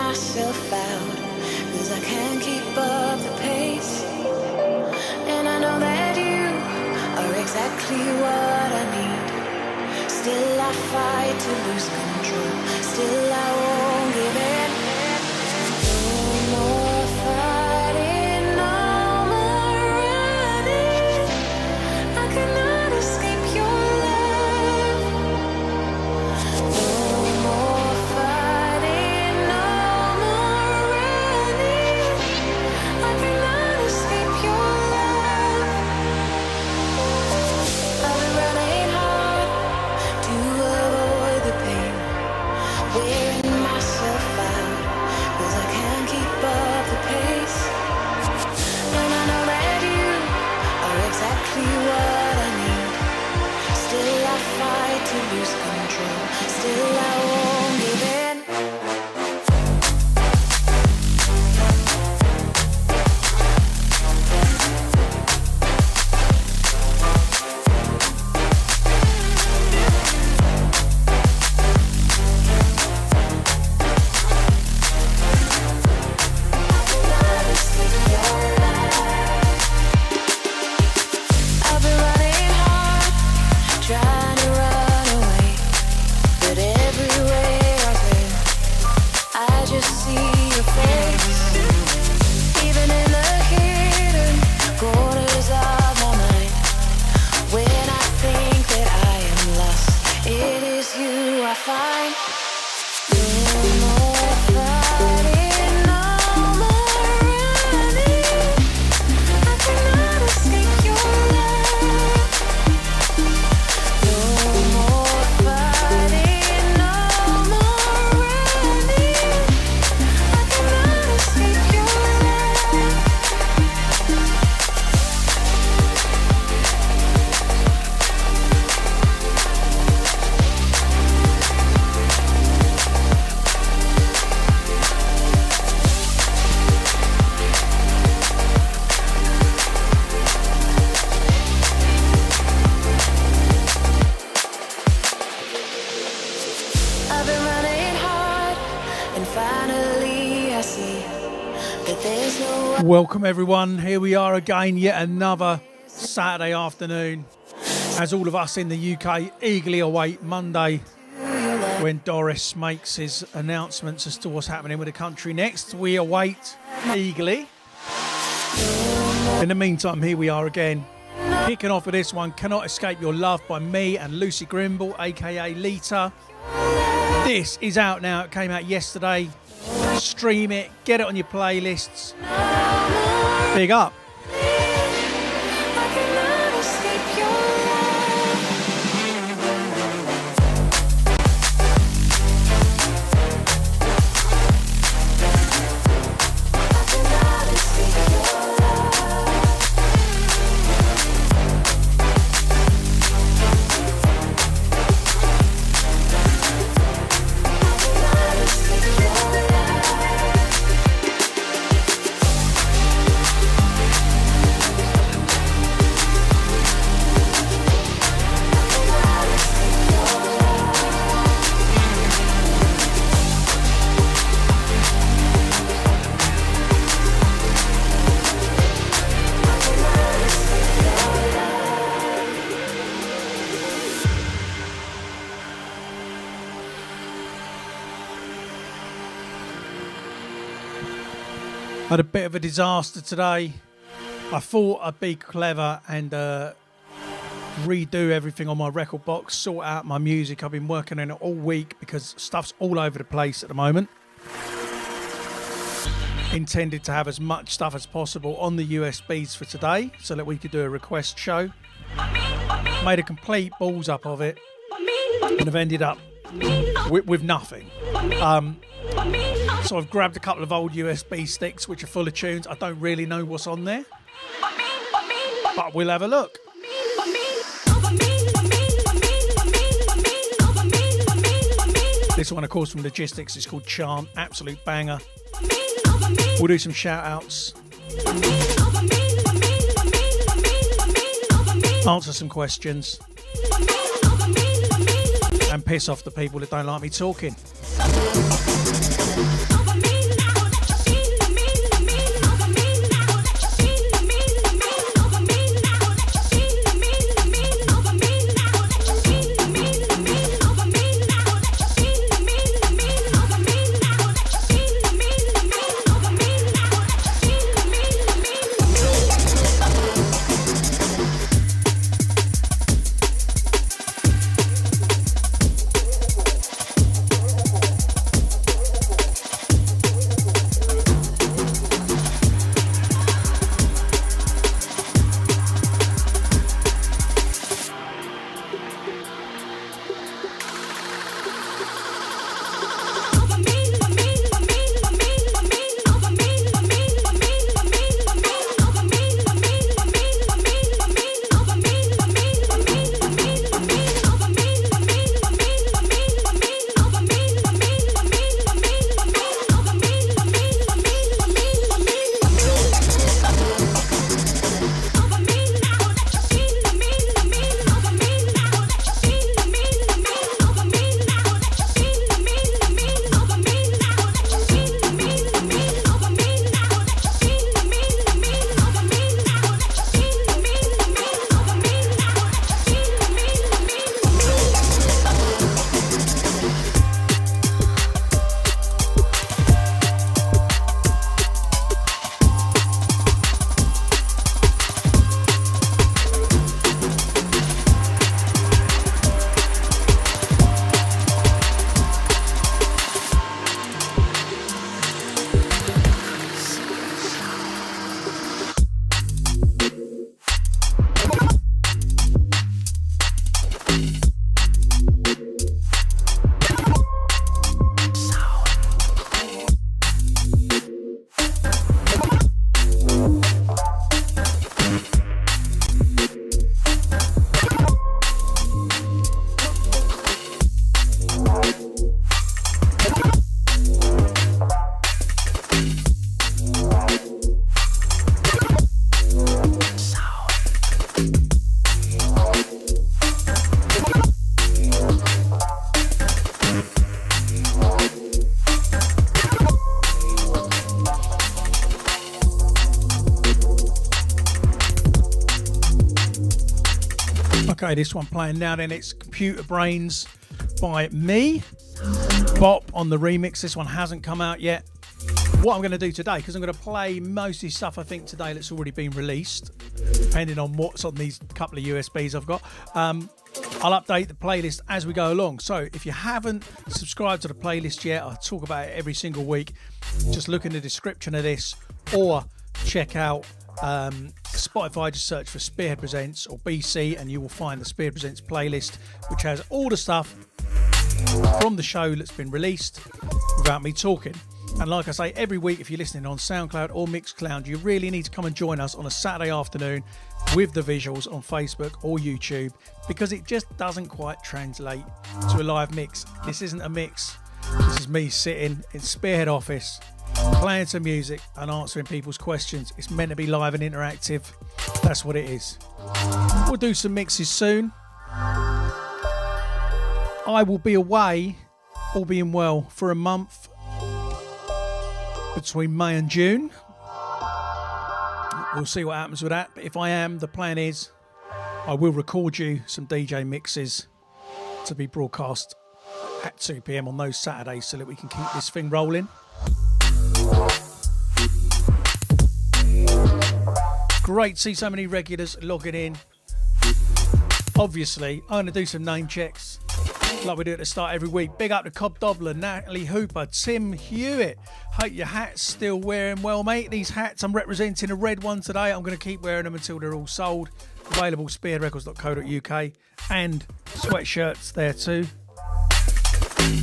myself out, 'cause I can't keep up the pace. And I know that you are exactly what I need. Still I fight to lose control. Still I won't give in. No more fighting, no more running. I cannot escape your love. No more fighting, no more running. I cannot escape your love. I've been running hard to avoid the pain, wearing myself out, 'cause I can't keep up the pace. And I know that you are exactly what I need. Still I fight to lose control. Still I won't give in. I've been running hard, trying to run away, but everywhere I turn, I just see your face. Even in the hidden corners of my mind, when I think that I am lost, it is you I find. No more fighting, no more running. I cannot escape your love. No more fighting, no more running. I cannot escape your love. I've been running hard, and finally I see that there's no way. Welcome everyone, here we are again, yet another Saturday afternoon, as all of us in the UK eagerly await Monday when Doris makes his announcements as to what's happening with the country next. We await eagerly. In the meantime, here we are again, kicking off with this one, Cannot Escape Your Love by me and Lucy Grimble, aka Lita. This is out now, it came out yesterday. Stream it, get it on your playlists. Big up. I cannot escape your Had a bit of a disaster today. I thought I'd be clever and redo everything on my record box, sort out my music. I've been working on it all week because stuff's all over the place at the moment. Intended to have as much stuff as possible on the USBs for today so that we could do a request show. Made a complete balls up of it and have ended up with nothing. So I've grabbed a couple of old USB sticks which are full of tunes. I don't really know what's on there, but we'll have a look. This one, of course, from Logistics, is called Chant. Absolute banger. We'll do some shout outs, answer some questions, and piss off the people that don't like me talking. Okay, this one playing now then, it's Computer Brains by me. Bop on the remix. This one hasn't come out yet. What I'm going to do today, because I'm going to play most of the stuff I think today that's already been released, depending on what's on these couple of USBs I've got. I'll update the playlist as we go along. So if you haven't subscribed to the playlist yet, I talk about it every single week. Just look in the description of this or check out Spotify. Just search for Spearhead Presents or BCee and you will find the Spearhead Presents playlist, which has all the stuff from the show that's been released without me talking. And like I say, every week, if you're listening on SoundCloud or Mixcloud, you really need to come and join us on a Saturday afternoon with the visuals on Facebook or YouTube, because it just doesn't quite translate to a live mix. This isn't a mix. This is me sitting in Spearhead office, playing some music and answering people's questions. It's meant to be live and interactive. That's what it is. We'll do some mixes soon. I will be away, all being well, for a month between May and June. We'll see what happens with that. But if I am, the plan is I will record you some DJ mixes to be broadcast at 2 p.m. on those Saturdays so that we can keep this thing rolling. Great to see so many regulars logging in. Obviously, I'm going to do some name checks like we do at the start every week. Big up to Cobb Dobler, Natalie Hooper, Tim Hewitt. Hope your hat's still wearing well, mate. These hats, I'm representing a red one today. I'm going to keep wearing them until they're all sold. Available spearheadrecords.co.uk and sweatshirts there too.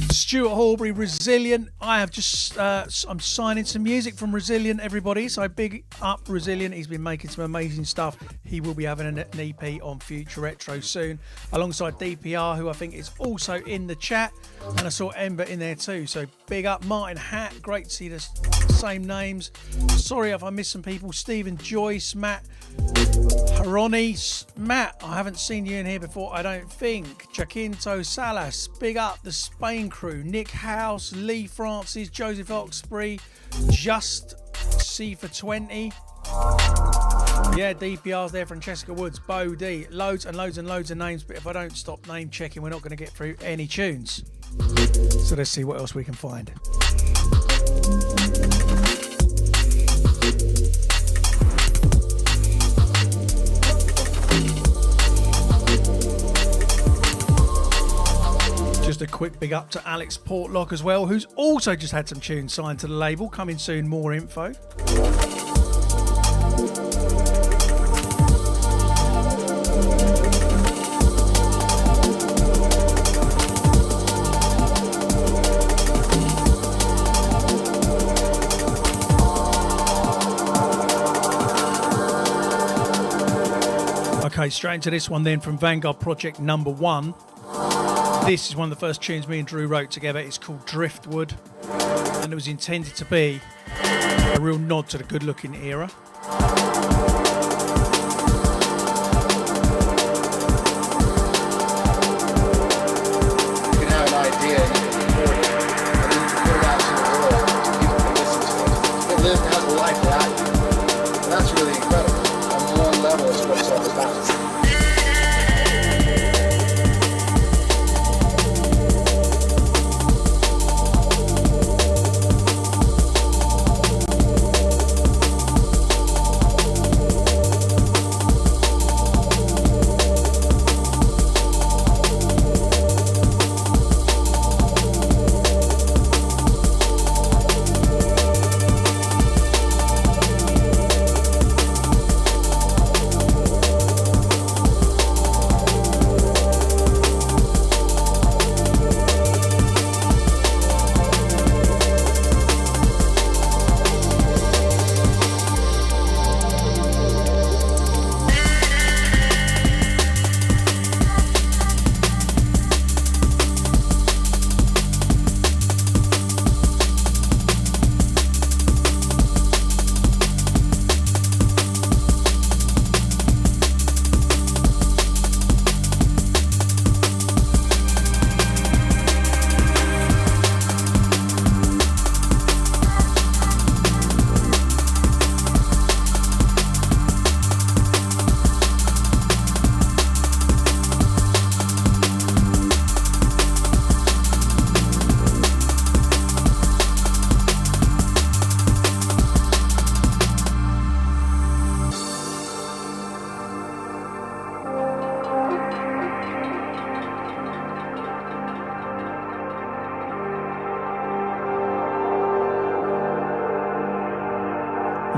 Stuart Horbury, Resilient. I have just I'm signing some music from Resilient, everybody, so big up Resilient. He's been making some amazing stuff. He will be having an EP on Future Retro soon, alongside DPR, who I think is also in the chat, and I saw Ember in there too. So big up Martin Hatt, great to see the same names. Sorry if I missed some people. Stephen Joyce, Matt Haroni, Matt, I haven't seen you in here before, I don't think. Jacinto Salas, big up the Spain crew. Nick House, Lee Francis, Joseph Oxbury, Just C for 20. Yeah, DPR's there, Francesca Woods, Bo D. Loads and loads and loads of names, but if I don't stop name checking, we're not going to get through any tunes. So let's see what else we can find. Just a quick big up to Alex Portlock as well, who's also just had some tunes signed to the label. Coming soon, more info. Okay, straight into this one then from Vanguard Project number 1. This is one of the first tunes me and Drew wrote together. It's called Driftwood, and it was intended to be a real nod to the good looking era. You can have an idea and you can record it, and then you can put it out to the world so people can listen to it. It lives and has a life without you, and that's really incredible. On one level, it's what it's all about.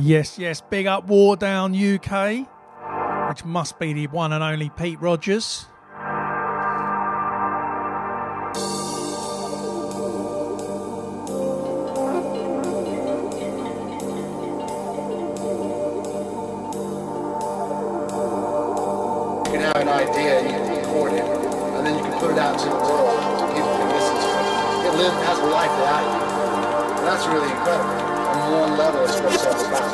Yes, big up War Down UK, which must be the one and only Pete Rogers. You can have an idea and you can record it, and then you can put it out to the world so people can listen to it. It has a life without you. And that's really incredible. On one level, it's what it's all about.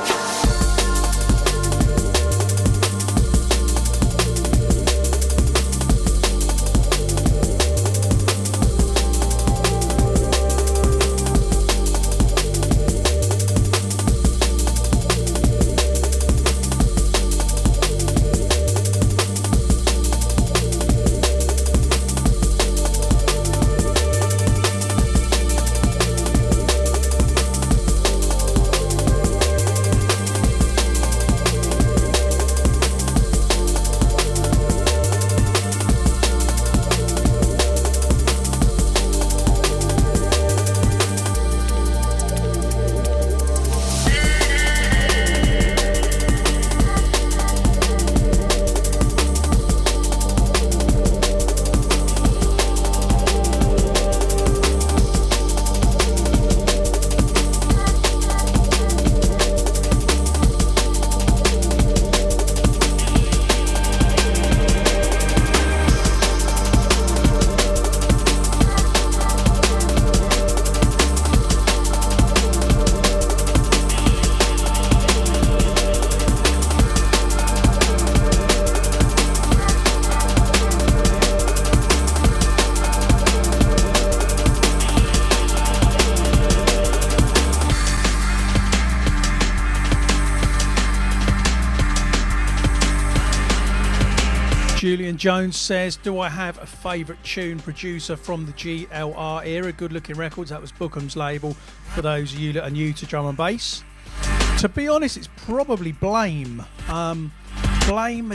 Julian Jones says, do I have a favourite tune producer from the GLR era? Good Looking Records, that was Bookham's label, for those of you that are new to drum and bass. To be honest, it's probably Blame. Blame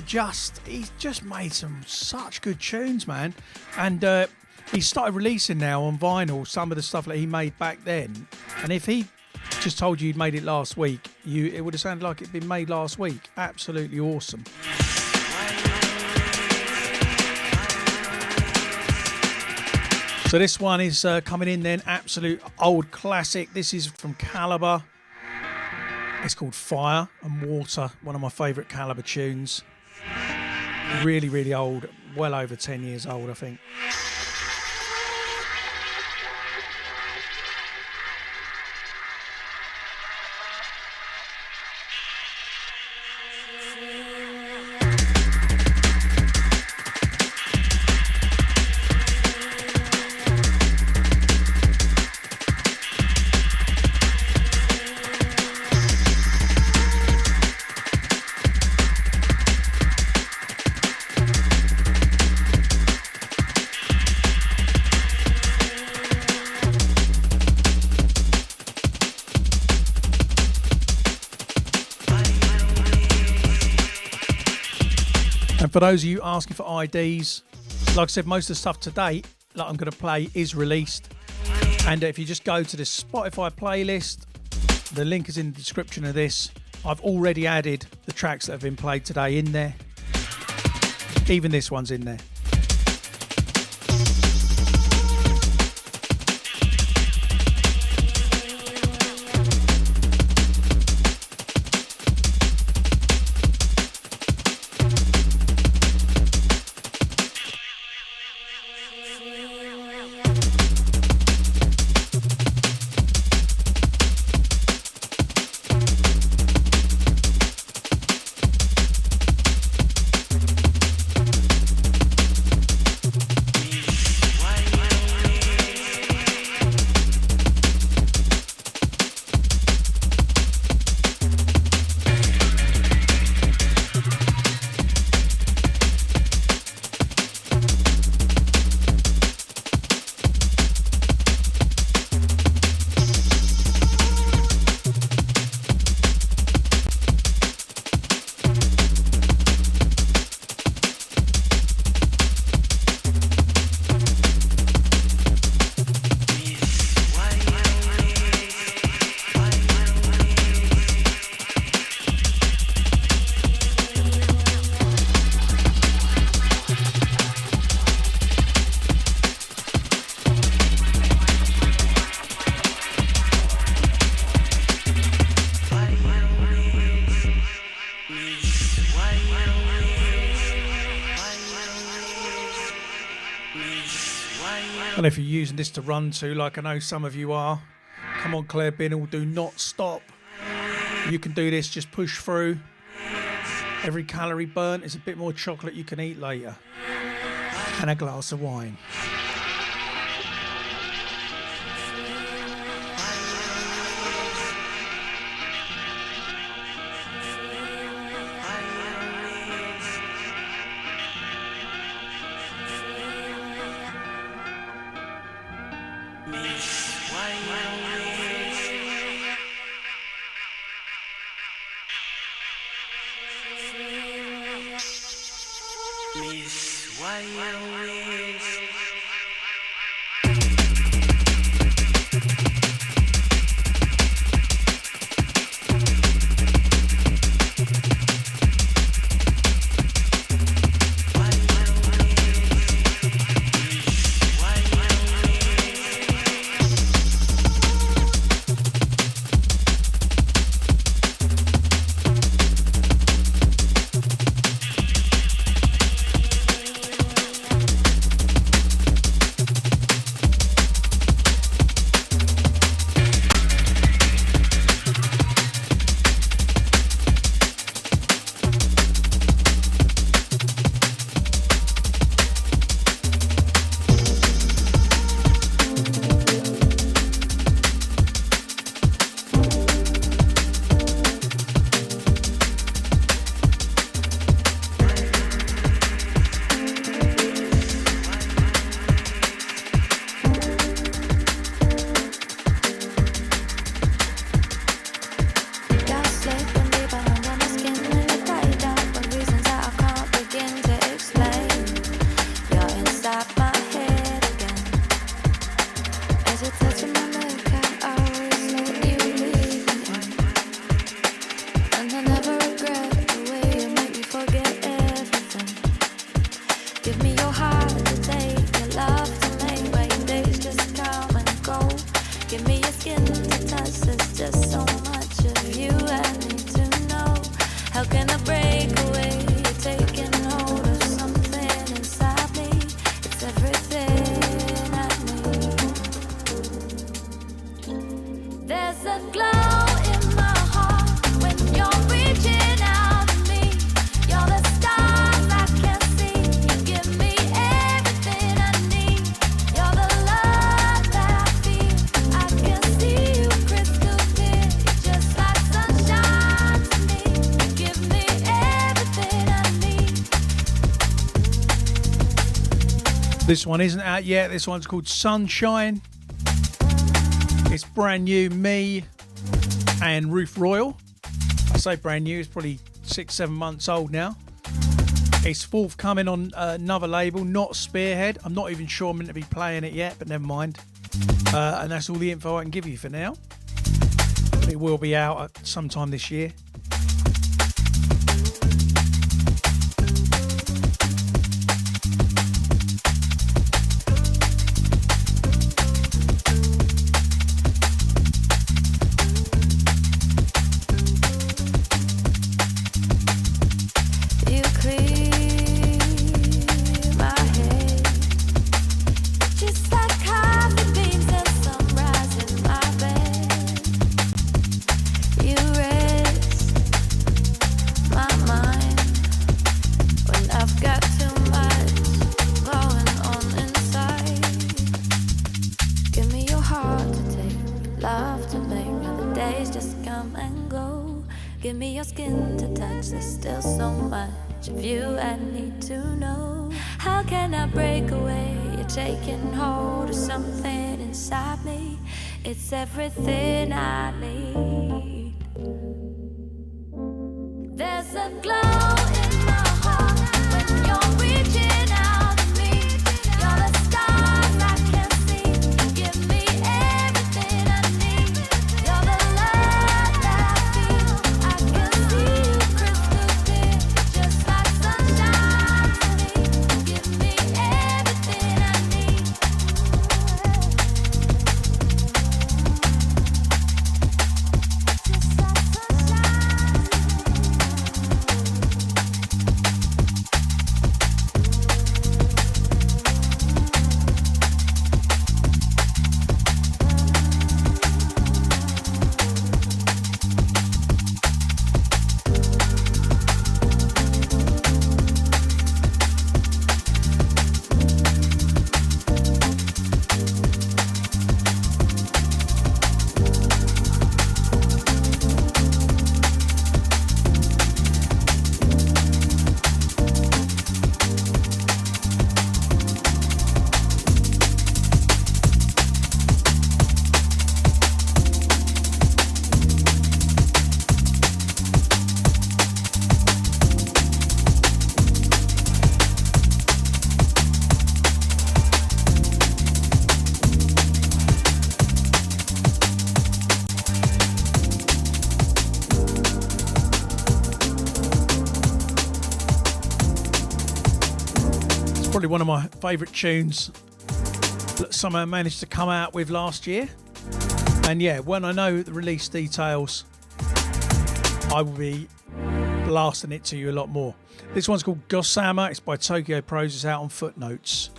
he's just made some such good tunes, man. And he started releasing now on vinyl some of the stuff that he made back then. And if he just told you he'd made it last week, it would have sounded like it'd been made last week. Absolutely awesome. So this one is coming in then, absolute old classic. This is from Calibre. It's called Fire and Water, one of my favourite Calibre tunes. Really, really old, well over 10 years old, I think. And for those of you asking for IDs, like I said, most of the stuff today that I'm going to play is released. And if you just go to the Spotify playlist, the link is in the description of this. I've already added the tracks that have been played today in there. Even this one's in there. And if you're using this to run to, like I know some of you are, come on Claire Binnell, do not stop. You can do this, just push through. Every calorie burnt is a bit more chocolate you can eat later. And a glass of wine. This one isn't out yet. This one's called Sunshine. It's brand new, me and Ruth Royal. I say brand new, it's probably 6-7 months old now. It's forthcoming on another label, not Spearhead. I'm not even sure I'm meant to be playing it yet, but never mind. And that's all the info I can give you for now. It will be out at sometime this year. It's everything I need. There's a glow in my heart when you're reaching out to me. You're the stars I can see. Give me everything I need. You're the love that I feel. I can see you crystal clear, just like sunshine to me. Give me everything I need. Probably one of my favourite tunes that somehow managed to come out with last year. And yeah, when I know the release details, I will be blasting it to you a lot more. This one's called Gossamer. It's by Tokyo Pros. It's out on Footnotes.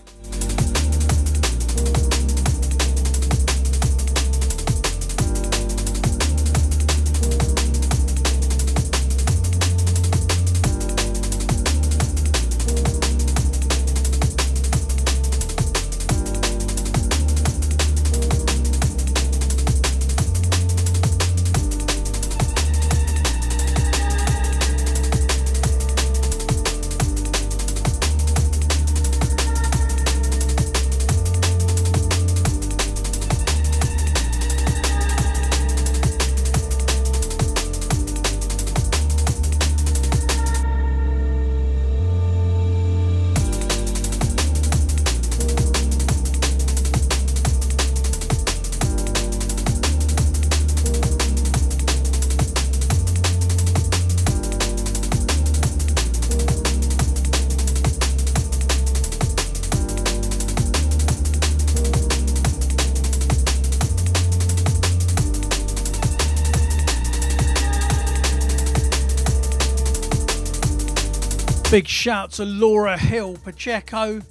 Big shout to Laura Hill Pacheco,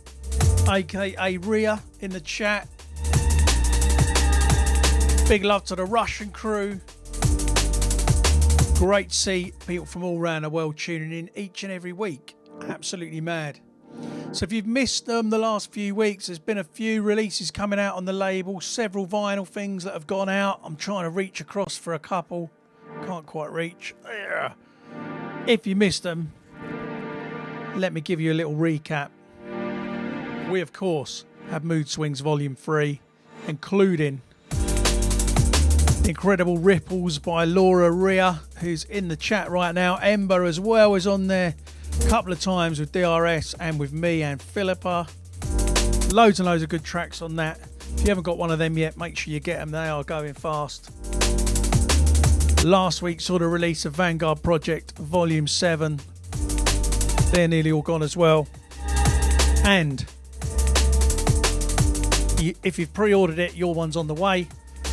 aka Ria, in the chat. Big love to the Russian crew. Great to see people from all around the world tuning in each and every week. Absolutely mad. So if you've missed them the last few weeks, there's been a few releases coming out on the label, several vinyl things that have gone out. I'm trying to reach across for a couple. Can't quite reach. If you missed them, let me give you a little recap. We, of course, have Mood Swings Volume 3, including the incredible Ripples by Laura Ria, who's in the chat right now. Ember as well is on there a couple of times with DRS and with me and Philippa. Loads and loads of good tracks on that. If you haven't got one of them yet, make sure you get them. They are going fast. Last week saw the release of Vanguard Project Volume 7. They're nearly all gone as well. And if you've pre-ordered it, your one's on the way.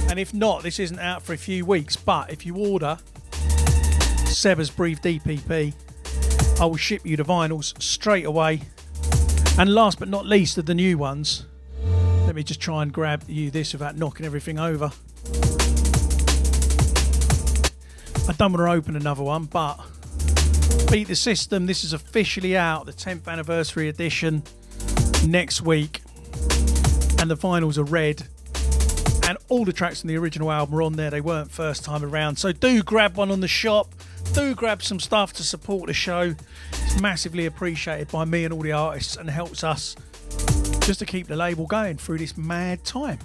And if not, this isn't out for a few weeks. But if you order Seba's Breathe DPP, I will ship you the vinyls straight away. And last but not least of the new ones, let me just try and grab you this without knocking everything over. I don't want to open another one, but Beat the System, this is officially out, the 10th anniversary edition, next week. And the vinyls are red. And all the tracks from the original album are on there. They weren't first time around. So do grab one on the shop. Do grab some stuff to support the show. It's massively appreciated by me and all the artists and helps us just to keep the label going through this mad time.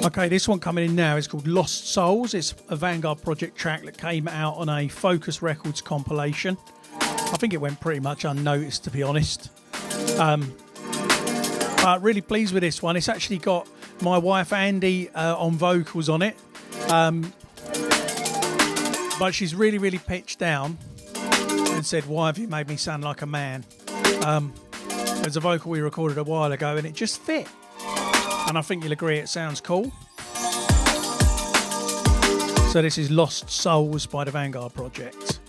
Okay, this one coming in now is called Lost Souls. It's a Vanguard Project track that came out on a Focus Records compilation. I think it went pretty much unnoticed, to be honest. Really pleased with this one. It's actually got my wife Andy on vocals on it. But she's really, really pitched down and said, "Why have you made me sound like a man?" There's a vocal we recorded a while ago and it just fit. And I think you'll agree it sounds cool. So this is Lost Souls by the Vanguard Project.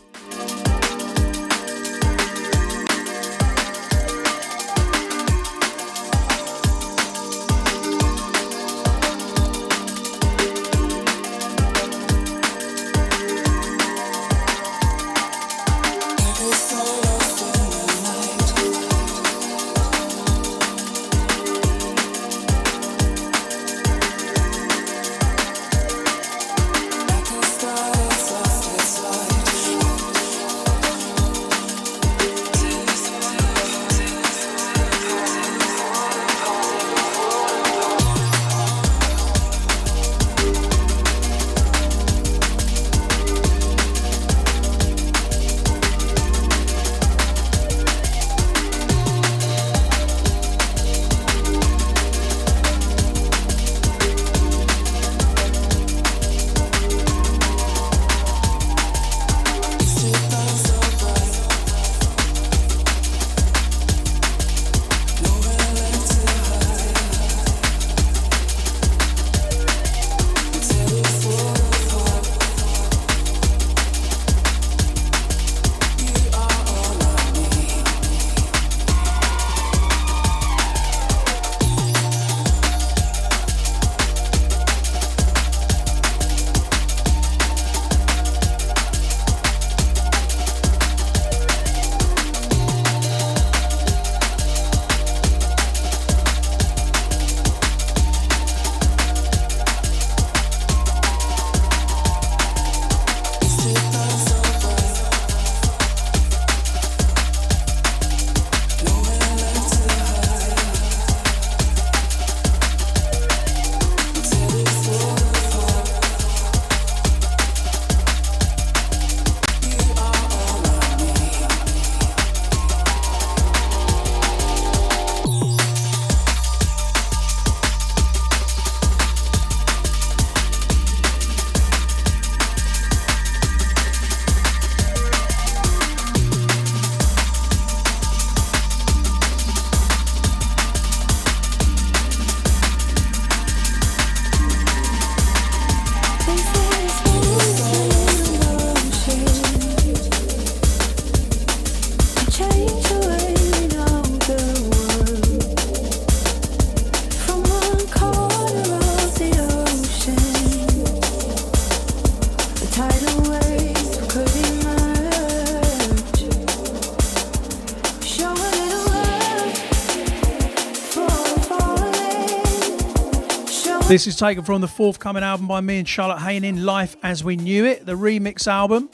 This is taken from the forthcoming album by me and Charlotte Hayning, Life As We Knew It, the remix album.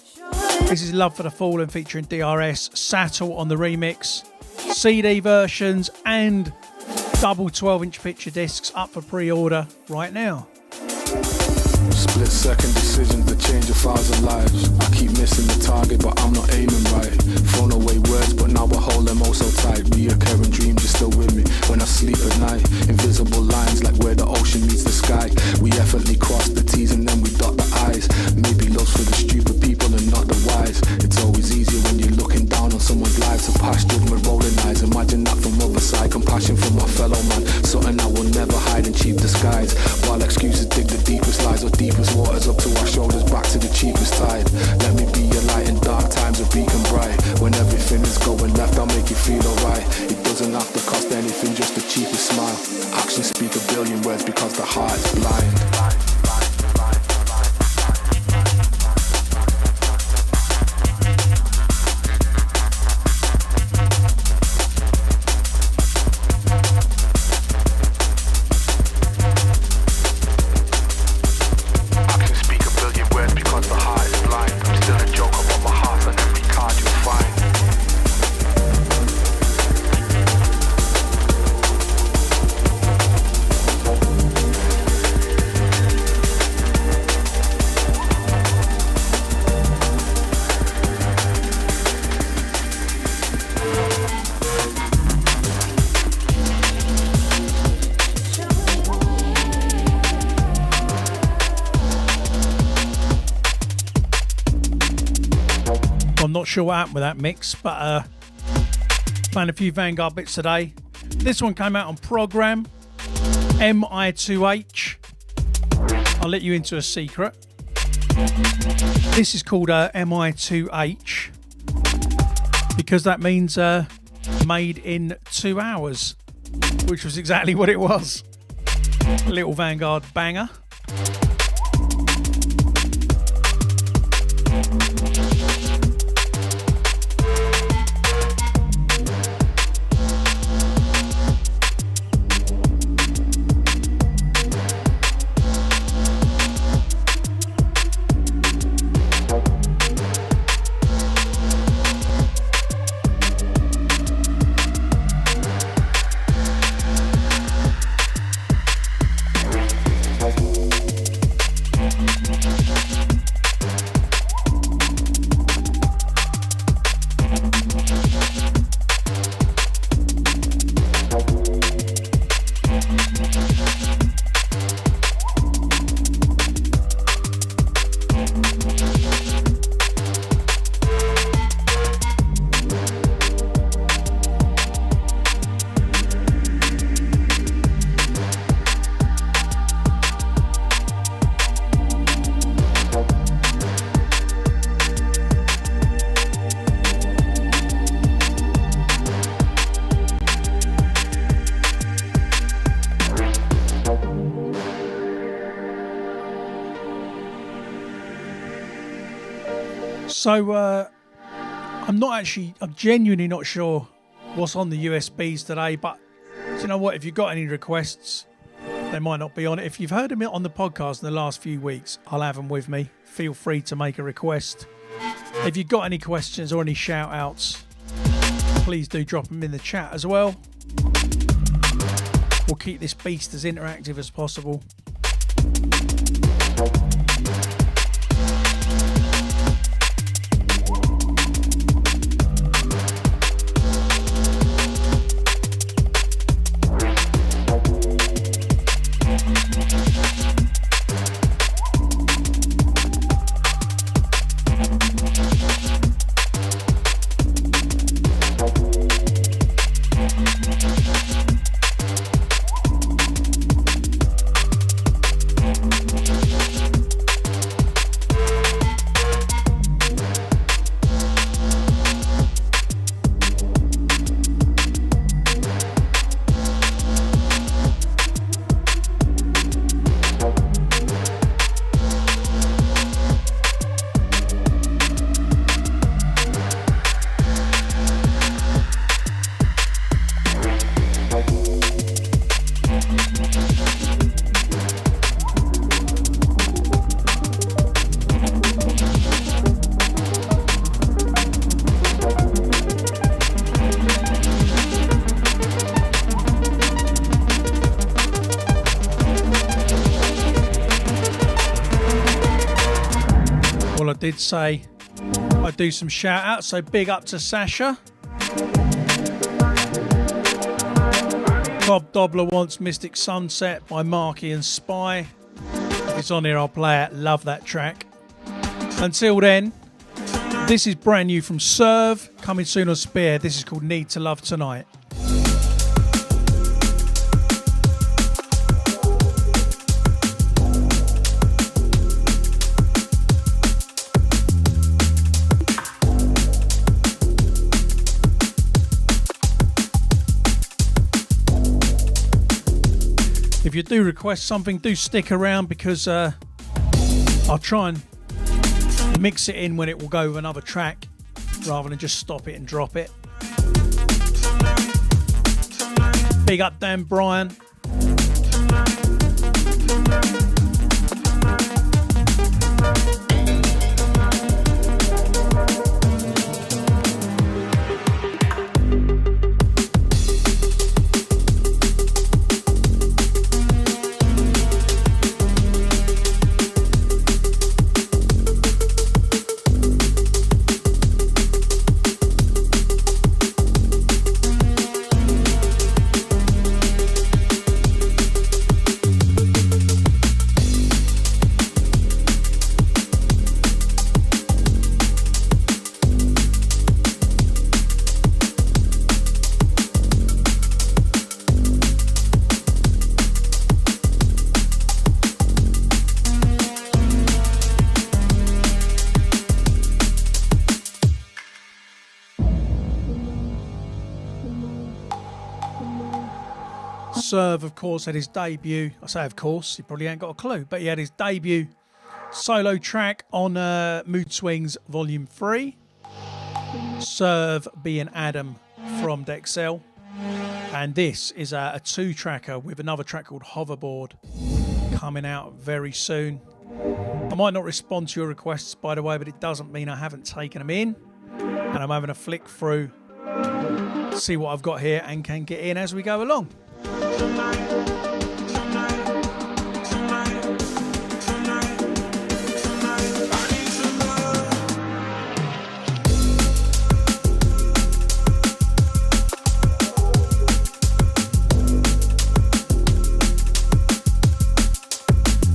This is Love for the Fallen featuring DRS, Sattel on the remix, CD versions and double 12-inch picture discs up for pre-order right now. Split second decisions that change 1,000 lives. I keep missing the target, but I'm not aiming right. Thrown away words, but now I hold them all so tight. Reoccurring dreams, you're still with me when I sleep at night. Invisible lines like where the ocean meets the sky. We effortlessly cross the T's and then we dot the I's. Maybe love's for the stupid people and not the wise. It's always easier when you're looking down on someone's lives. So past judgment rolling eyes. Imagine that from other side. Compassion for my fellow man. Something I will never hide in cheap disguise. While excuses dig the deepest lies or deepest waters up to our shoulders, back to the cheapest tide. Let me be your light in dark times, a beacon bright. When everything is going left, I'll make you feel alright. It doesn't have to cost anything, just the cheapest smile. Actions speak a billion words because the heart is blind. Not sure what happened with that mix, but playing a few Vanguard bits today. This one came out on Program Mi2H. I'll let you into a secret. This is called Mi2H because that means made in 2 hours, which was exactly what it was. A little Vanguard banger. So I'm genuinely not sure what's on the USBs today, but do you know what? If you've got any requests, they might not be on it. If you've heard them on the podcast in the last few weeks, I'll have them with me. Feel free to make a request. If you've got any questions or any shout outs, please do drop them in the chat as well. We'll keep this beast as interactive as possible. did say I'd do some shout outs, so big up to Sasha. Bob Dobler wants Mystic Sunset by Marky and Spy. If it's on here, I'll play it. Love that track. Until then, this is brand new from Serve, coming soon on Spearhead. This is called Need to Love Tonight. If you do request something, do stick around, because I'll try and mix it in when it will go with another track rather than just stop it and drop it. Big up Dan Bryan. Serve, of course, had his debut. I say, of course, he probably ain't got a clue, but he had his debut solo track on Mood Swings Volume 3. Serve being Adam from Dexel. And this is a two-tracker with another track called Hoverboard coming out very soon. I might not respond to your requests, by the way, but it doesn't mean I haven't taken them in. And I'm having a flick through, see what I've got here, and can get in as we go along.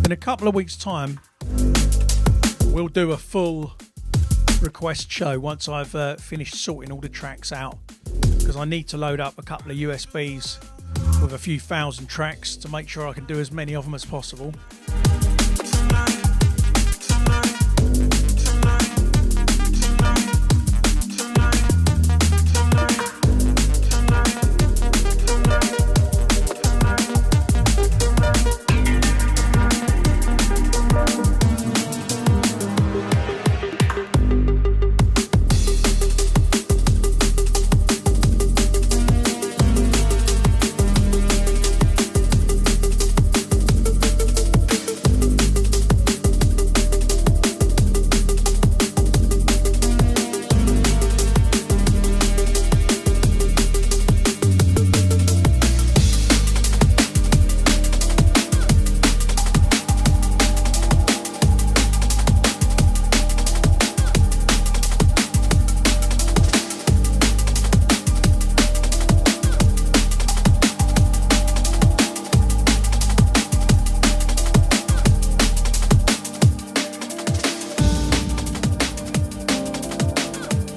In a couple of weeks' time, we'll do a full request show once I've finished sorting all the tracks out, because I need to load up a couple of USBs with a few thousand tracks to make sure I can do as many of them as possible.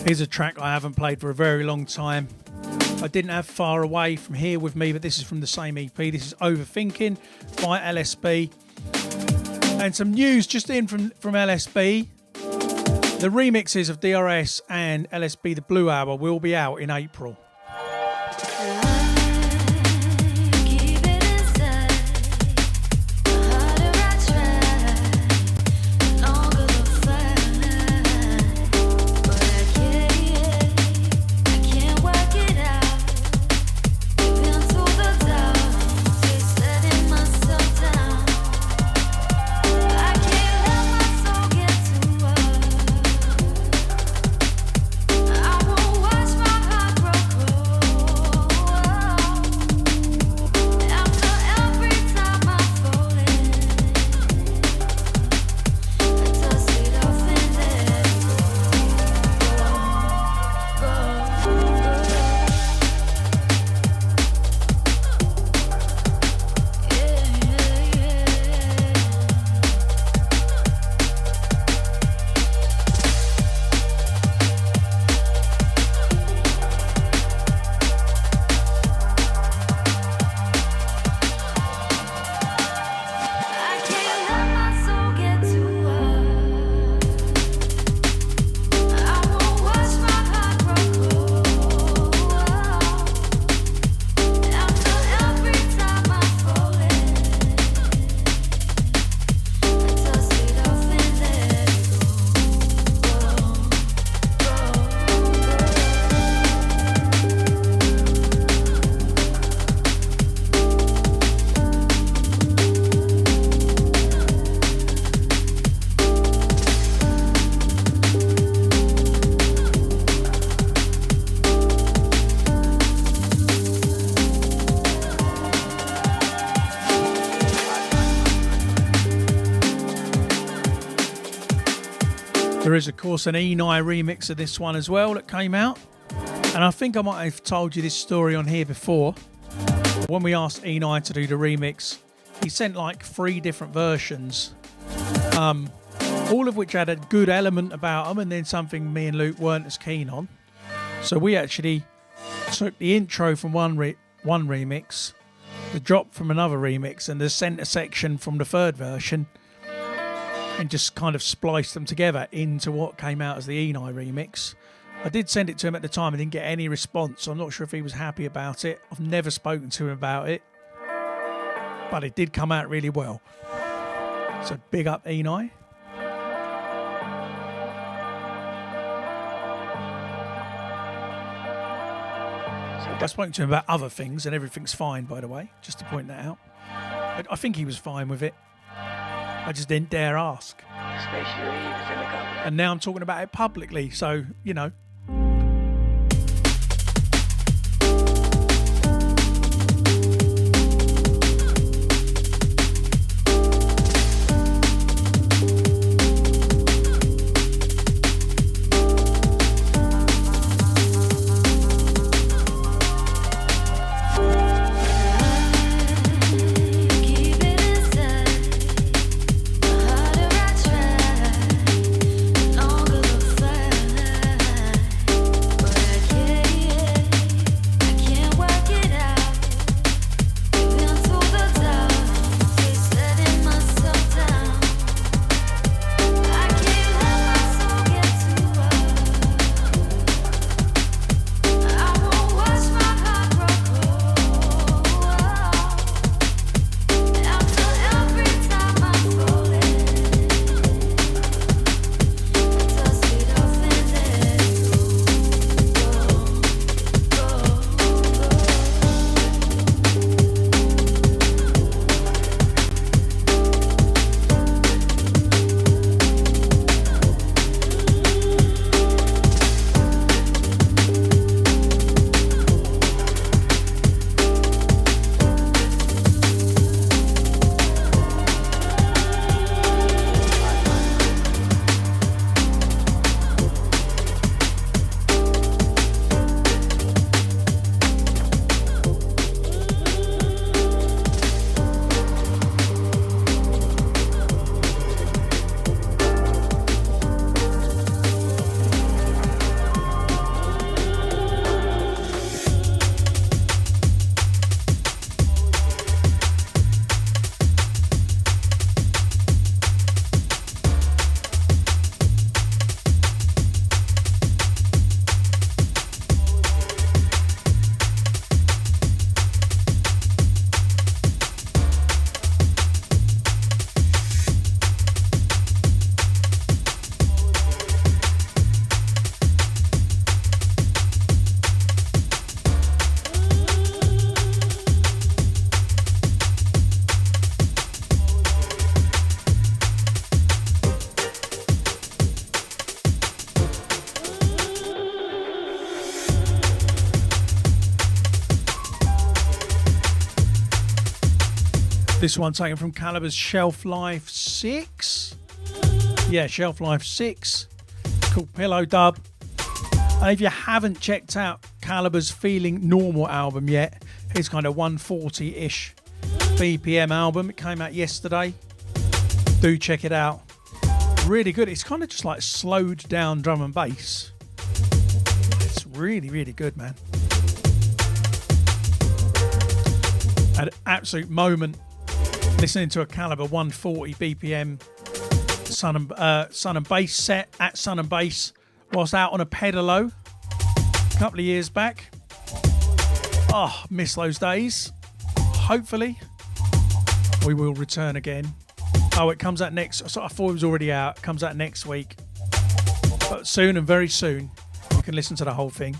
Here's a track I haven't played for a very long time. I didn't have Far Away from here with me, but this is from the same EP. This is Overthinking by LSB. And some news just in from LSB. The remixes of DRS and LSB The Blue Hour will be out in April. is, of course, an Enei remix of this one as well that came out. And I think I might have told you this story on here before. When we asked Enei to do the remix, he sent like 3 different versions, all of which had a good element about them, and then something me and Luke weren't as keen on. So we actually took the intro from one remix, the drop from another remix, and the centre section from the 3rd version, and just kind of spliced them together into what came out as the Enei remix. I did send it to him at the time. I didn't get any response, so I'm not sure if he was happy about it. I've never spoken to him about it, but it did come out really well. So big up Enei. I spoke to him about other things, and everything's fine, by the way, just to point that out. I think he was fine with it. I just didn't dare ask. And now I'm talking about it publicly, so, you know. This one taken from Calibre's Shelf Life 6. Yeah, Shelf Life 6. Called Pillow Dub. And if you haven't checked out Calibre's Feeling Normal album yet, his kind of 140-ish BPM album, it came out yesterday. Do check it out. Really good. It's kind of just like slowed down drum and bass. It's really, really good, man. Had an absolute moment listening to a Calibre 140 BPM Sun and Bass set at Sun and Bass whilst out on a pedalo a couple of years back. Oh, miss those days. Hopefully we will return again. Oh, it comes out next. So I thought it was already out. It comes out next week. But soon, and very soon, you can listen to the whole thing.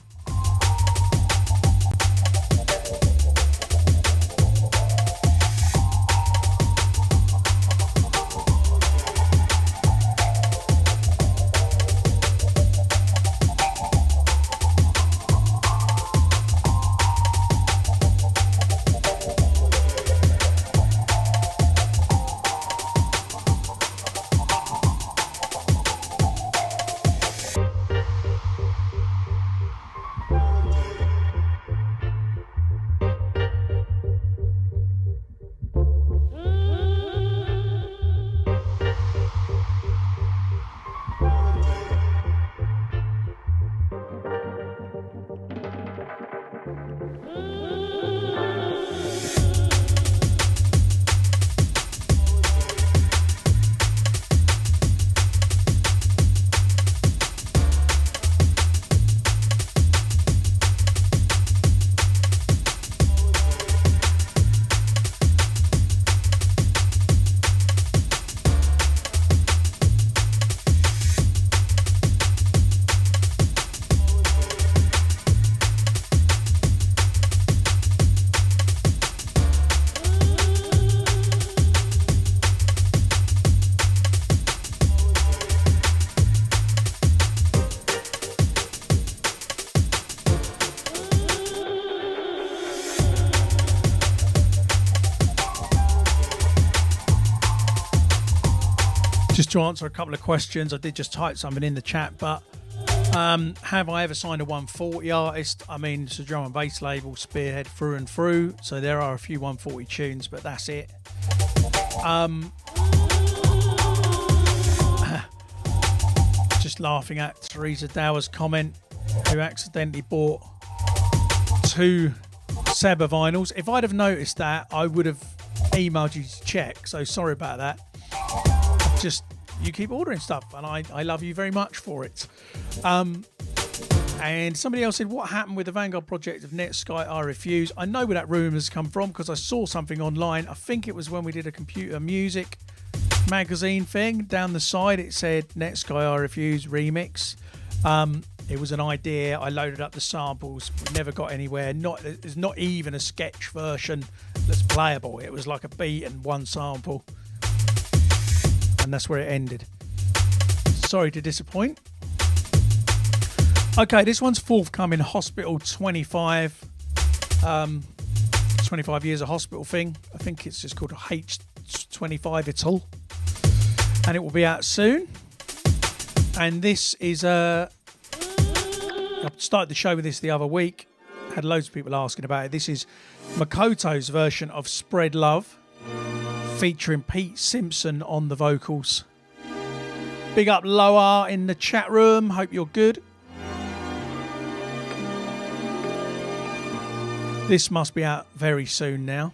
to answer a couple of questions. I did just type something in the chat, but have I ever signed a 140 artist? I mean, it's a drum and bass label, Spearhead through and through, so there are a few 140 tunes, but that's it. Just laughing at Teresa Dower's comment, who accidentally bought 2 Seba vinyls. If I'd have noticed that, I would have emailed you to check, so sorry about that. Just, you keep ordering stuff, and I love you very much for it. And somebody else said, what happened with the Vanguard project of Netsky? I refuse. I know where that rumour has come from because I saw something online. I think it was when we did a computer music magazine thing. Down the side it said Netsky I refuse remix. It was an idea. I loaded up the samples. We never got anywhere. There's not even a sketch version that's playable. It was like a beat and 1 sample, and that's where it ended. Sorry to disappoint. Okay, this one's forthcoming. Hospital 25. 25 years of hospital thing. I think it's just called a H25 et al. And it will be out soon. And this is I started the show with this the other week. Had loads of people asking about it. This is Makoto's version of Spread Love, featuring Pete Simpson on the vocals. Big up Loa in the chat room. Hope you're good. This must be out very soon now.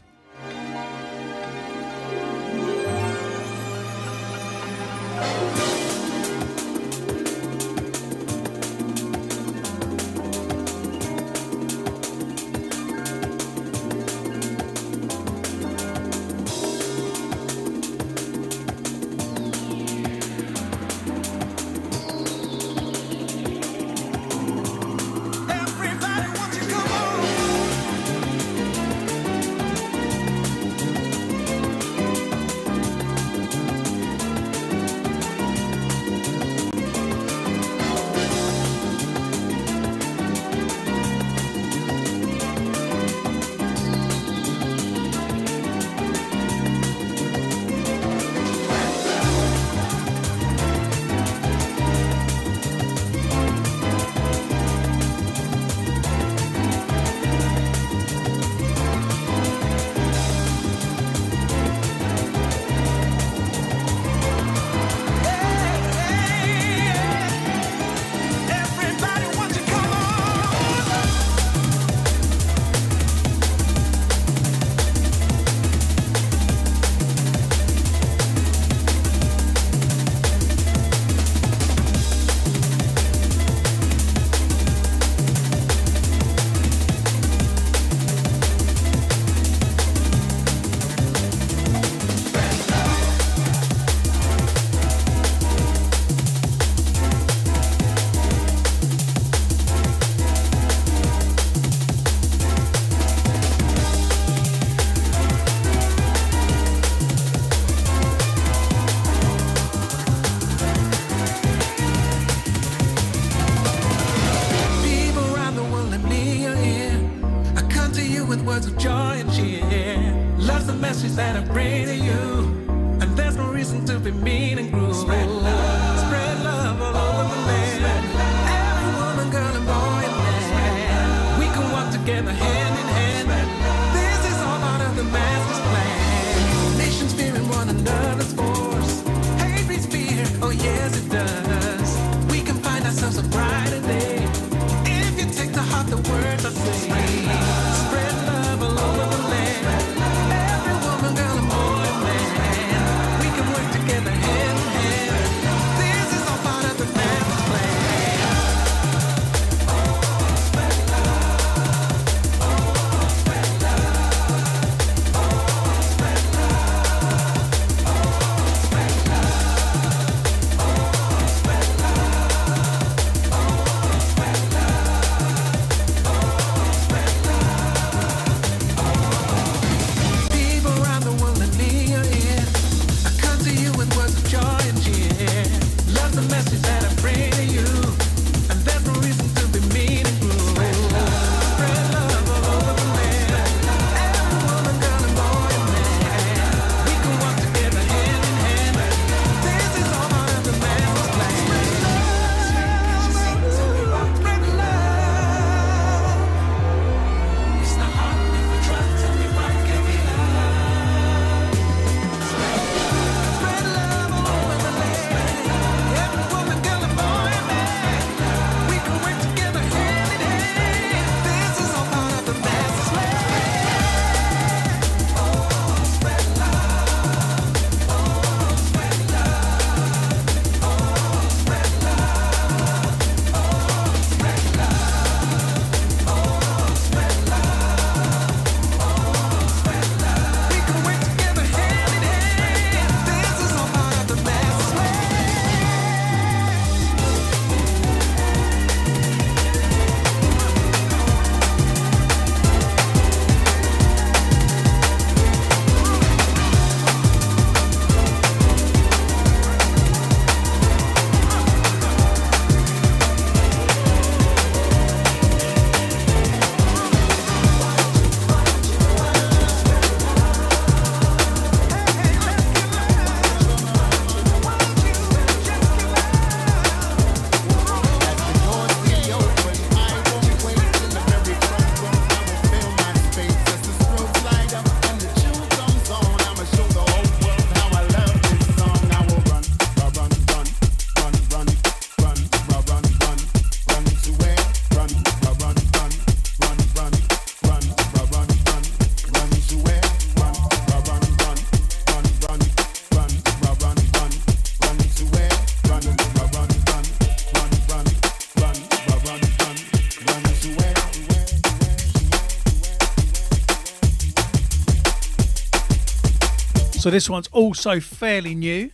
So this one's also fairly new.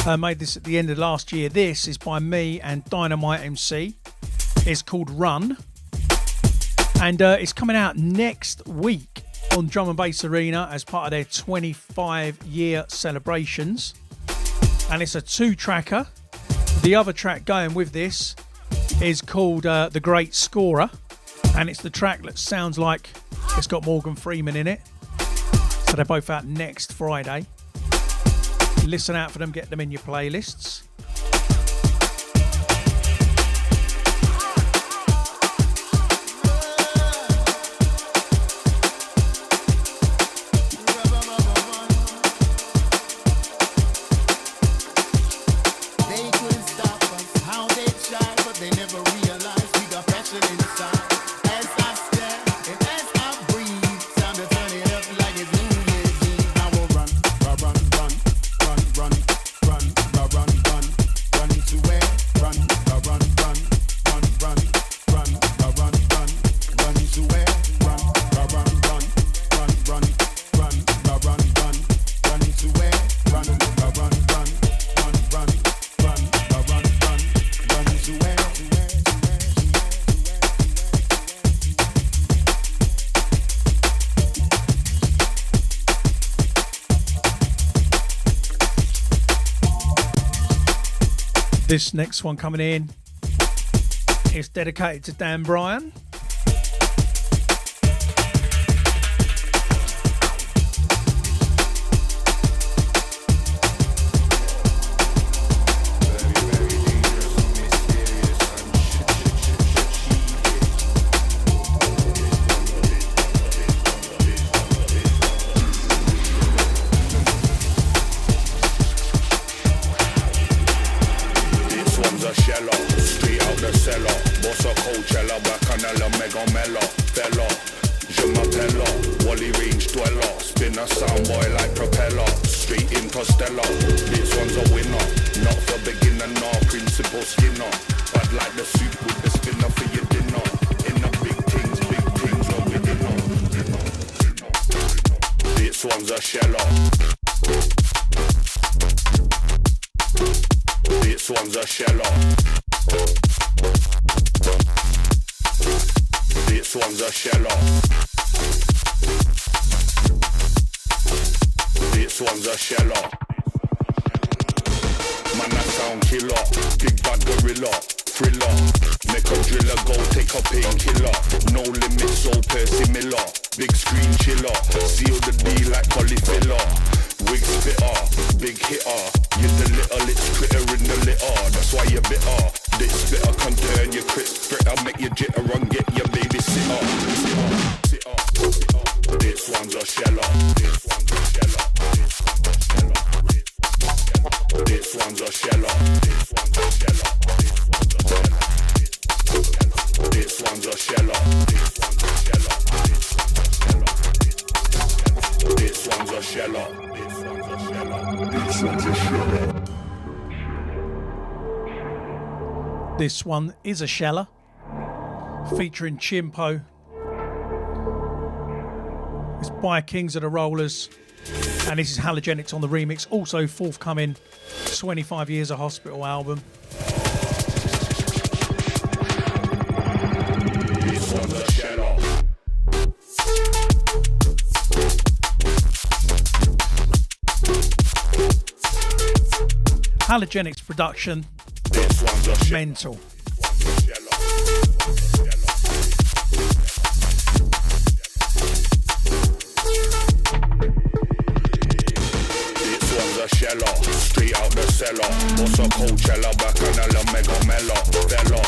I made this at the end of last year. This is by me and Dynamite MC. It's called Run. And it's coming out next week on Drum and Bass Arena as part of their 25-year celebrations. And it's a 2-tracker. The other track going with this is called The Great Scorer. And it's the track that sounds like it's got Morgan Freeman in it. So they're both out next Friday. Listen out for them, get them in your playlists. This next one coming in is dedicated to Dan Bryan. This one is a sheller featuring Chimpo. It's by Kings of the Rollers, and this is Halogenics on the remix. Also forthcoming 25 Years of Hospital album. This one's a sheller. Halogenics production. Mental. This one's a sheller, straight out the cellar. Boss a Coachella, Bacchanal, Mega Mella, Bella,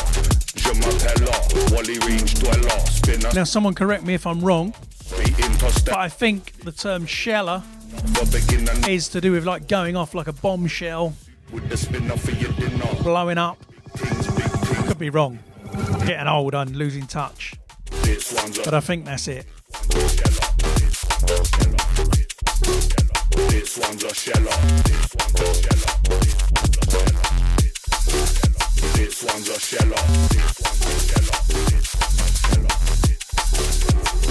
Jamapella, Wally Range Dweller, Spinner. Now someone correct me if I'm wrong, but I think the term sheller is to do with like going off like a bombshell, with the spinner for your dinner, blowing up. Could be wrong, getting old and losing touch, but I think that's it. This one's a sheller. This one's a sheller.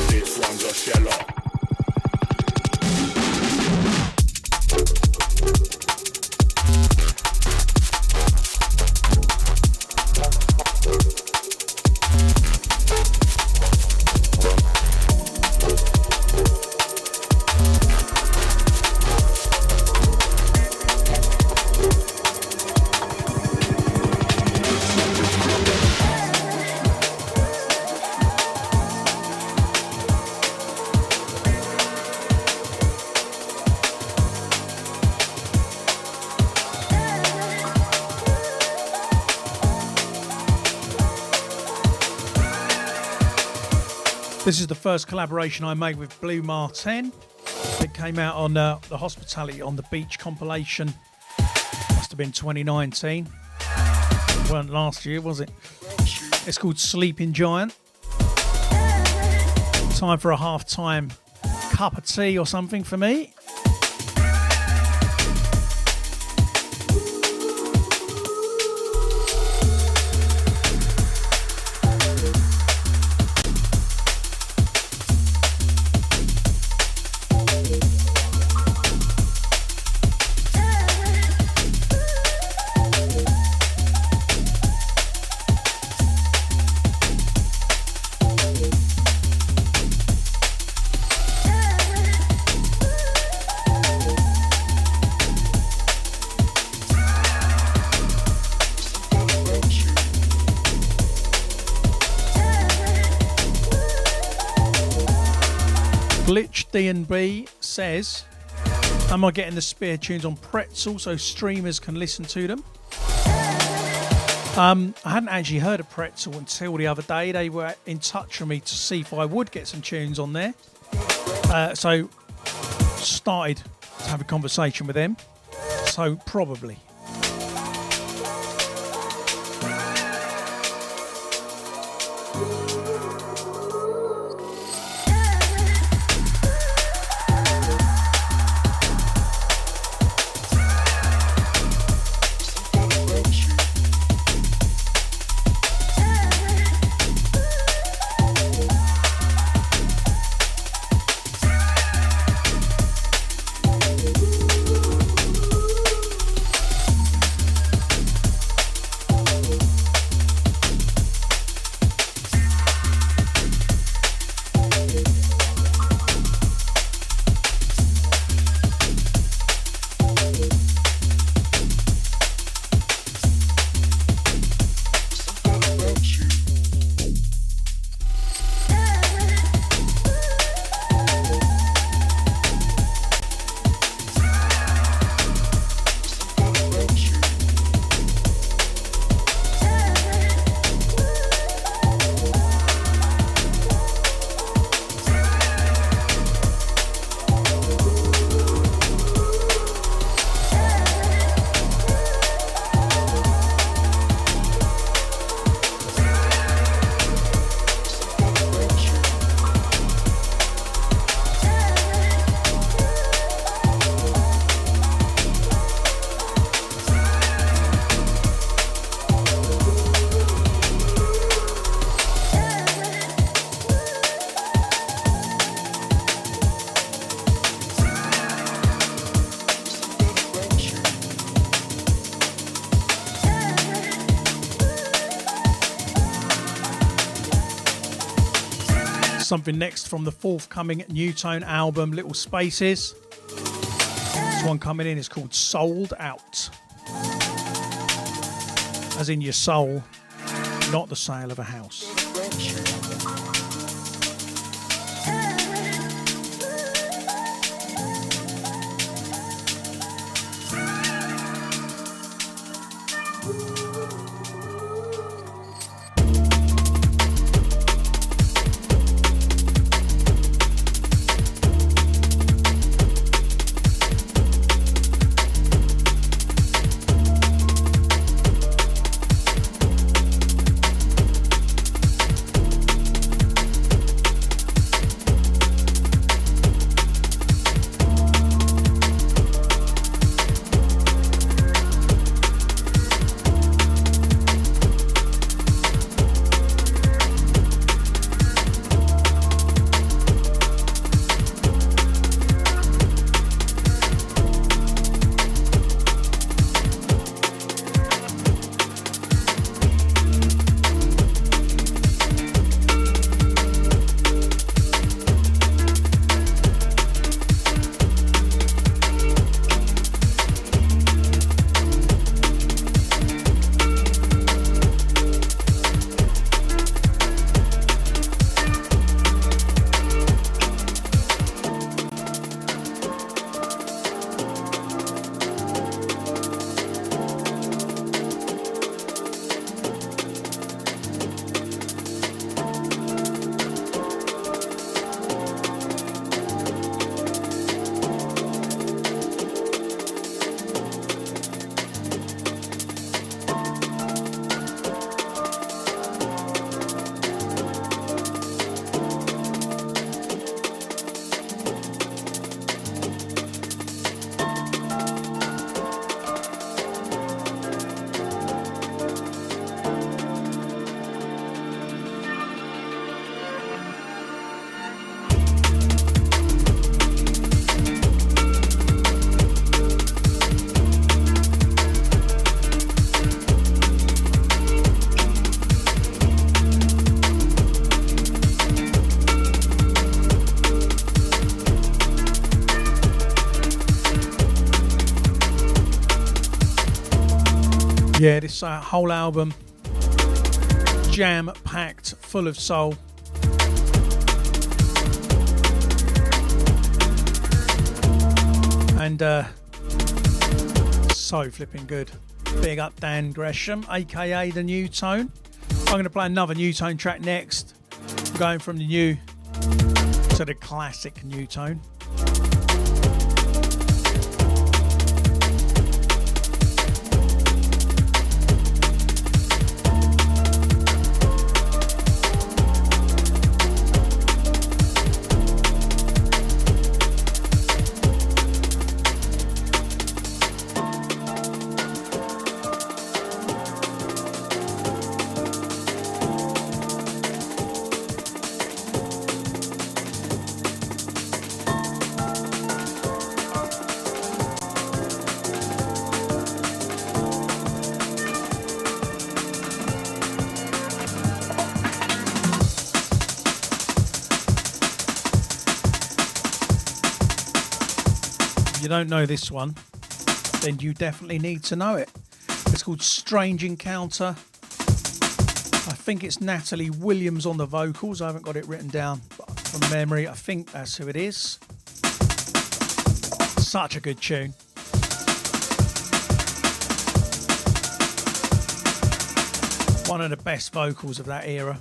This one's a sheller. This is the first collaboration I made with Blue Martin. It came out on the Hospitality on the Beach compilation. Must have been 2019. It weren't last year, was it? It's called Sleeping Giant. Time for a half-time cup of tea or something for me. Glitch D&B says, am I getting the Spear tunes on Pretzel so streamers can listen to them? I hadn't actually heard of Pretzel until the other day. They were in touch with me to see if I would get some tunes on there. So started to have a conversation with them. So probably. Something next from the forthcoming New Tone album, Little Spaces. This one coming in is called Sold Out. As in your soul, not the sale of a house. Yeah, this whole album, jam-packed, full of soul. And so flipping good. Big up Dan Gresham, aka the New Tone. I'm going to play another New Tone track next. I'm going from the new to the classic New Tone. If you don't know this one, then you definitely need to know it. It's called Strange Encounter. I think it's Natalie Williams on the vocals. I haven't got it written down, but from memory, I think that's who it is. Such a good tune. One of the best vocals of that era.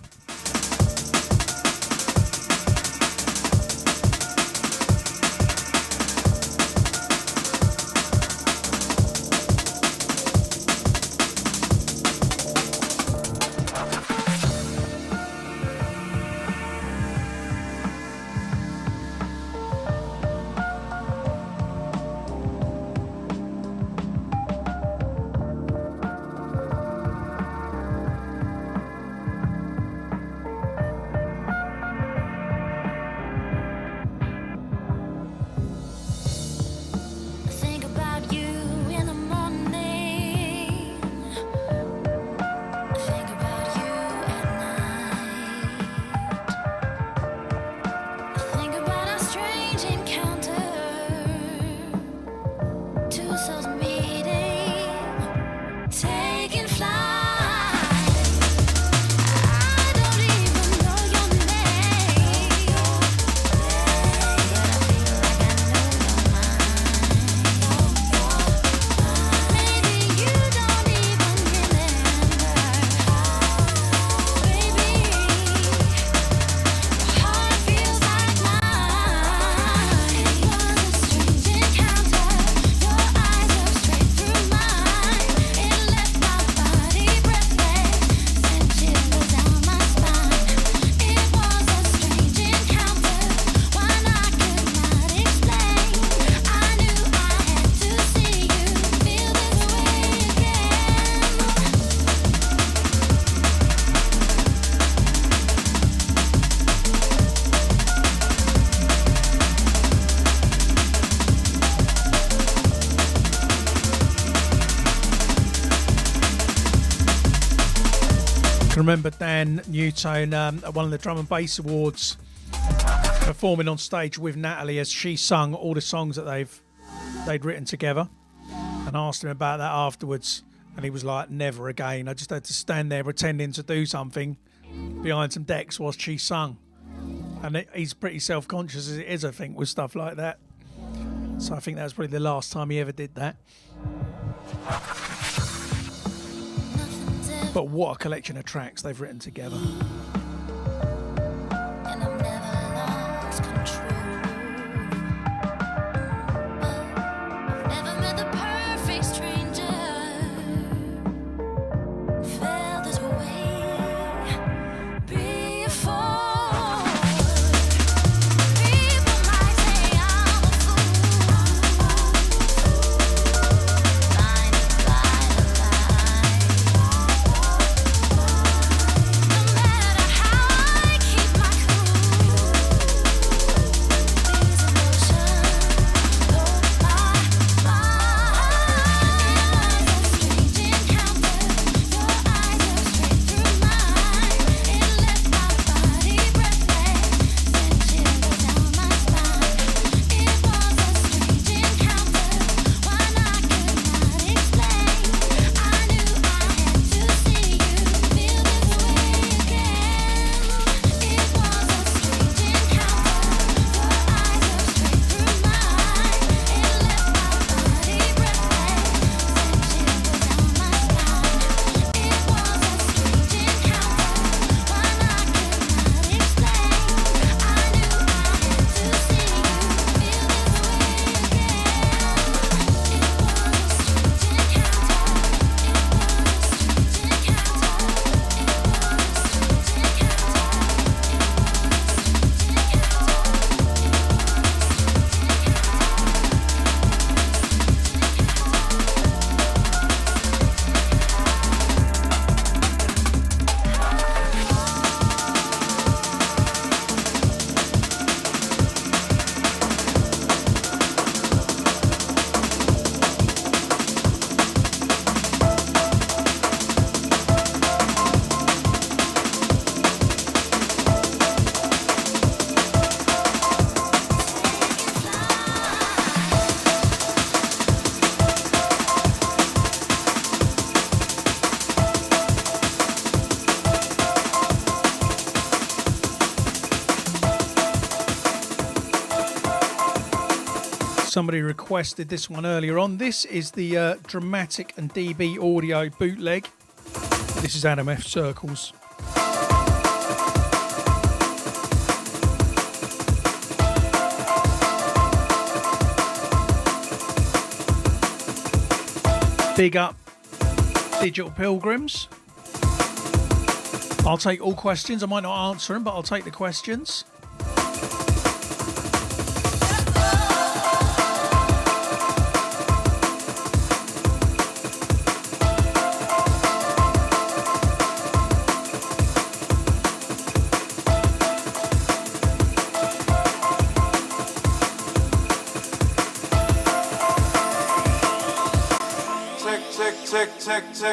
Remember Dan Newtone at one of the Drum and Bass Awards performing on stage with Natalie as she sung all the songs that they'd written together, and asked him about that afterwards, and he was like, never again. I just had to stand there pretending to do something behind some decks whilst she sung, and he's pretty self-conscious as it is, I think, with stuff like that. So I think that was probably the last time he ever did that. But what a collection of tracks they've written together. Somebody requested this one earlier on. This is the Dramatic and DB Audio bootleg. This is Adam F. Circles. Big up Digital Pilgrims. I'll take all questions. I might not answer them, but I'll take the questions.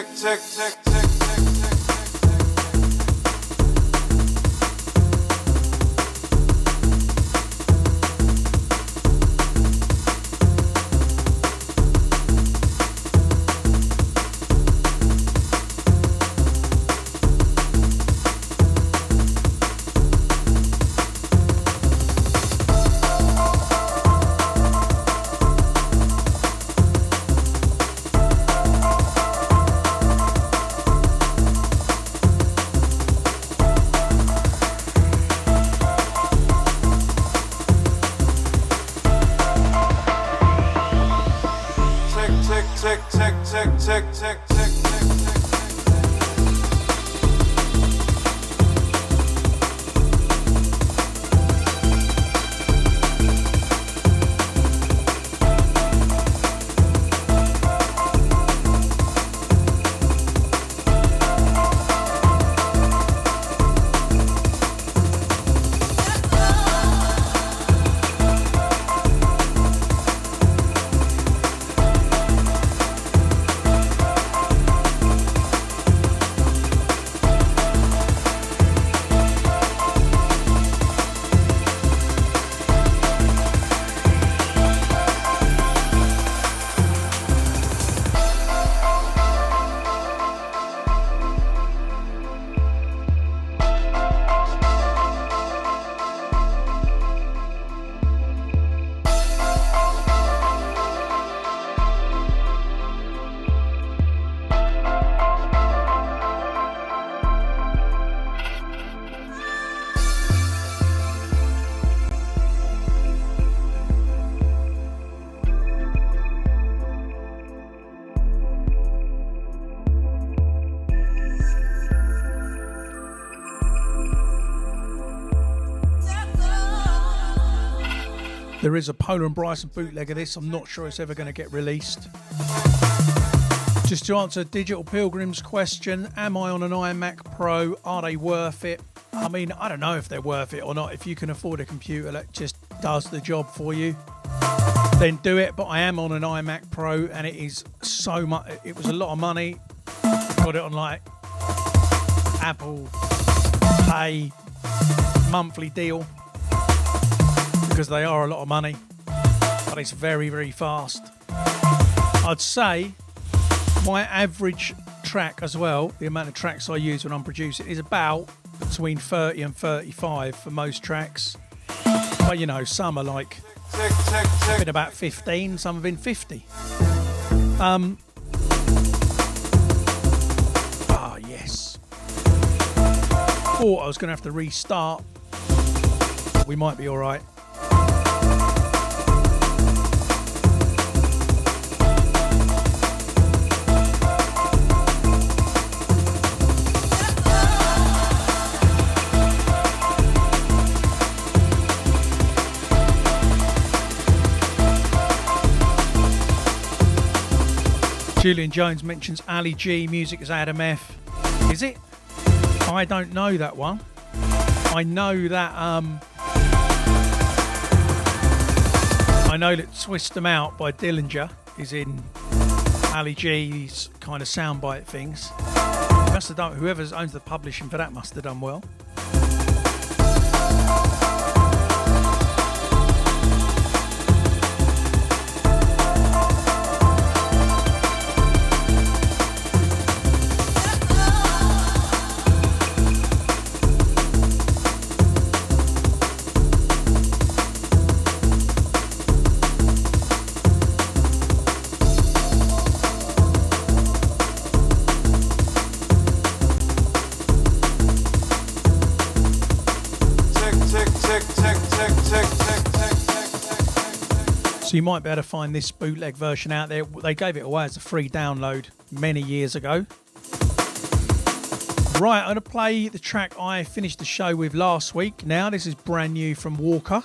Tick. There is a Polar and Bryson bootleg of this. I'm not sure it's ever going to get released. Just to answer Digital Pilgrim's question, am I on an iMac Pro? Are they worth it? I mean, I don't know if they're worth it or not. If you can afford a computer that just does the job for you, then do it. But I am on an iMac Pro and it is so much. It was a lot of money. Got it on like Apple Pay monthly deal, because they are a lot of money, but it's very, very fast. I'd say my average track as well, the amount of tracks I use when I'm producing, is about between 30 and 35 for most tracks. But you know, some are like been about 15, some have been 50. Yes. Thought I was going to have to restart. We might be all right. Julian Jones mentions Ali G, music is Adam F. Is it? I don't know that one. I know that Twist 'Em Out by Dillinger is in Ali G's kind of soundbite things. Must have done, whoever owns the publishing for that must have done well. So you might be able to find this bootleg version out there. They gave it away as a free download many years ago. Right, I'm going to play the track I finished the show with last week. Now, this is brand new from Walker.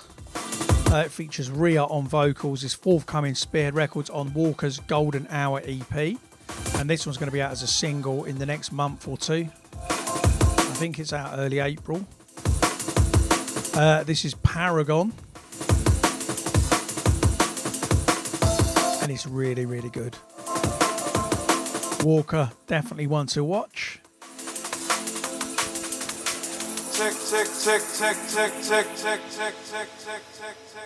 It features Rhea on vocals. It's forthcoming Spearhead Records on Walker's Golden Hour EP. And this one's going to be out as a single in the next month or two. I think it's out early April. This is Paragon. And it's really, really good. Walker, definitely one to watch. Tick, tick, tick, tick, tick, tick, tick, tick, tick, tick, tick, tick.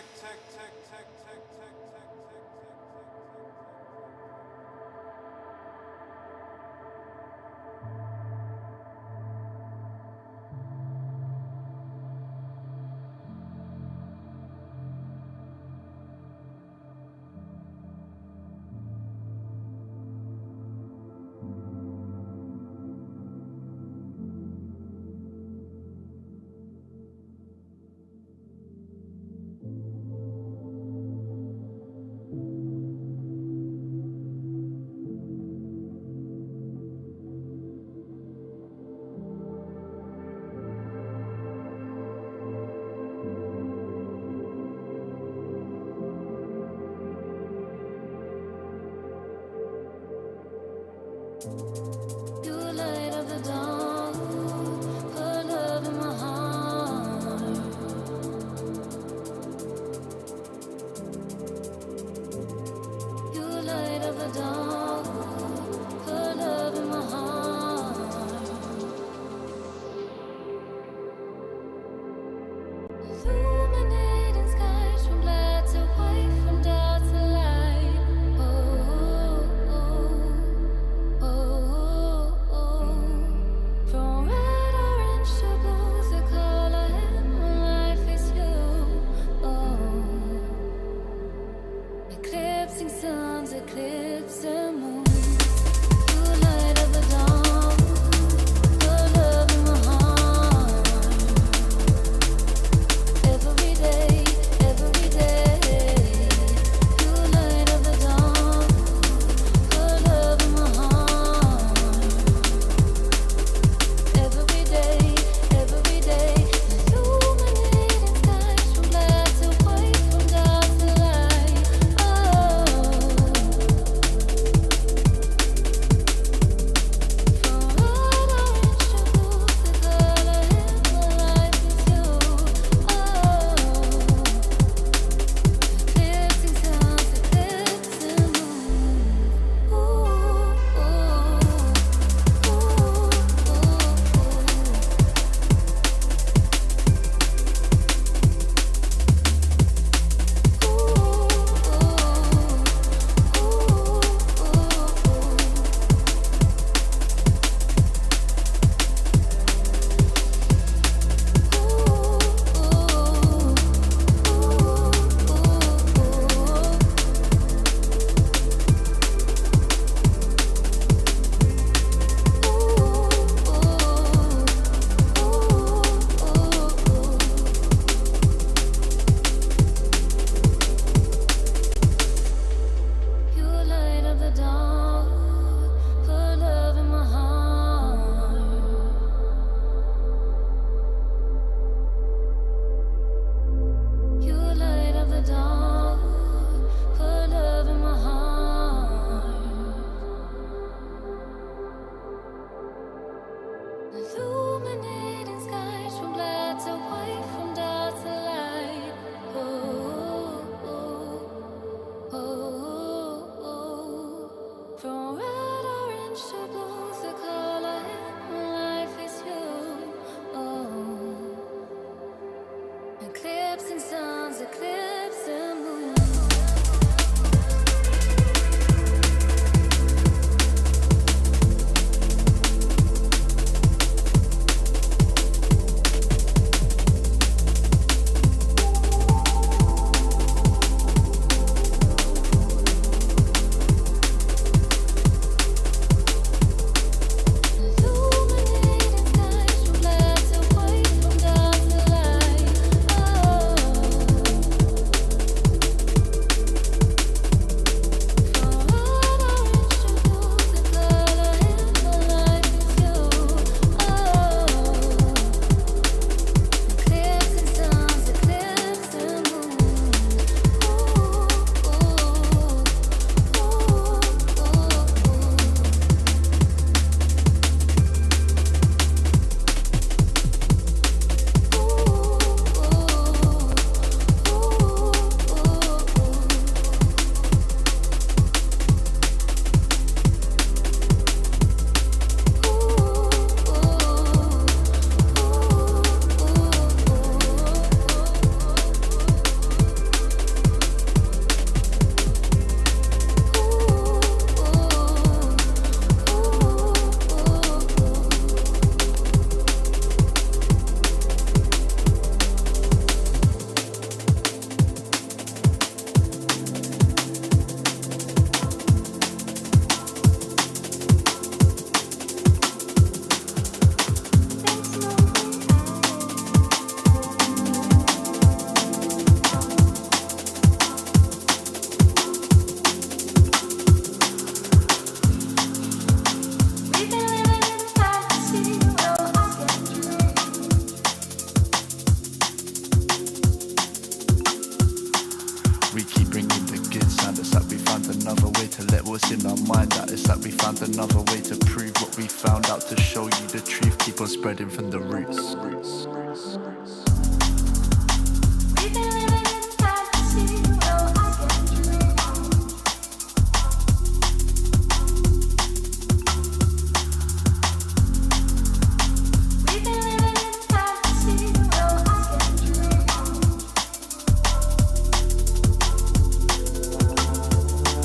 what's in our mind. That it's like we found another way to prove what we found out, to show you the truth, keep on spreading from the roots. We've been living in fantasy, no, I can't dream. We've been living in fantasy, no, I can't dream. We've been living in fantasy, no, I can't dream. There's no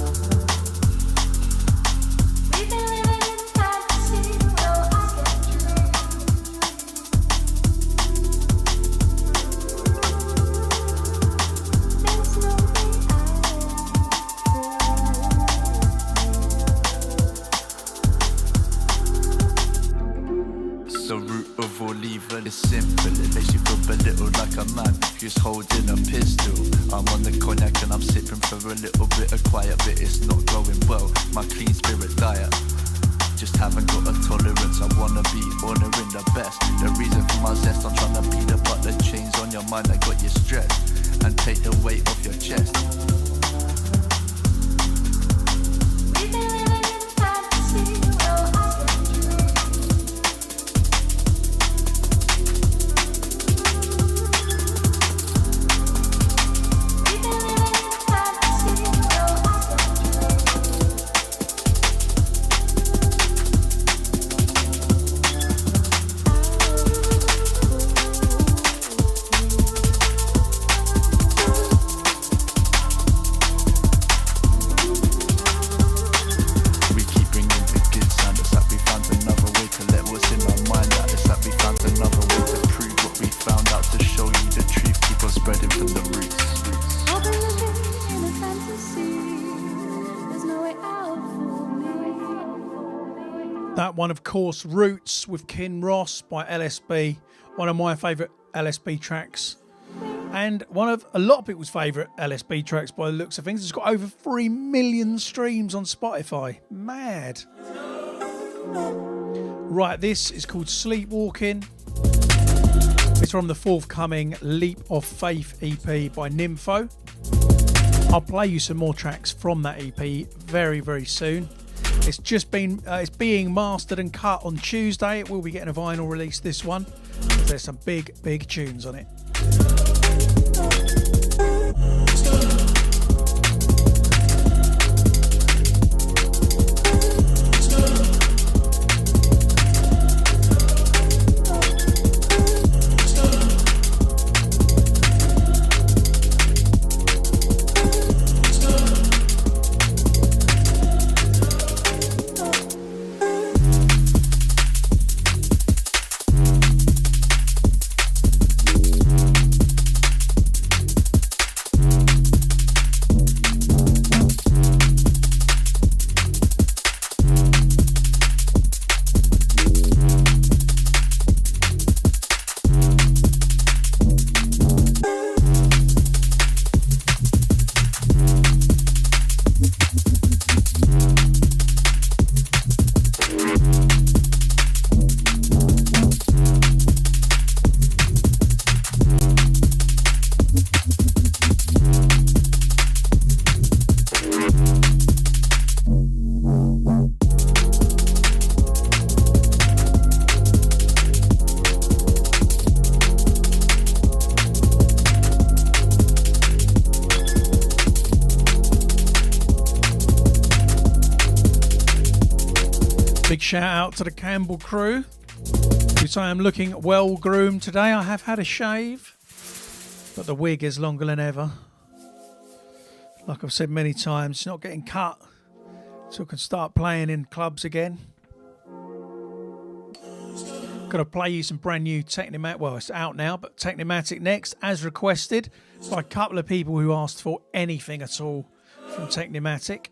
The root of all evil is simple. It makes you feel belittled like a man who's holding a pistol. I'm on the cognac and I'm sipping for a little bit of quiet, but it's not going well. My clean spirit diet, just haven't got a tolerance. I wanna be honouring the best. The reason for my zest, I'm trying to beat up, but the chains on your mind that got you stressed, and take the weight off your chest. We've been living in fantasy, no, I can't dream. We've been living in fantasy, no, I can't dream. We keep bringing the good sound. It's like we found another way to let what's in our mind out. It's like we found another way to prove what we found out, to show you the truth, keep on spreading from the roots. I've been living in a fantasy. There's no way out for me. That one, of course, Roots with Kin Ross by LSB, one of my favourite LSB tracks, and one of a lot of people's favourite LSB tracks by the looks of things. It's got over 3 million streams on Spotify. Mad. Right, this is called Sleepwalking. It's from the forthcoming Leap of Faith EP by Nympho. I'll play you some more tracks from that EP very, very soon. It's just been it's being mastered and cut on Tuesday. It will be getting a vinyl release, this one. There's some big, big tunes on it. Big shout out to the Campbell crew who say I'm looking well groomed today. I have had a shave, but the wig is longer than ever. Like I've said many times, it's not getting cut so I can start playing in clubs again. Gonna play you some brand new Technimatic. Well, it's out now, but Technimatic next, as requested by a couple of people who asked for anything at all from Technimatic.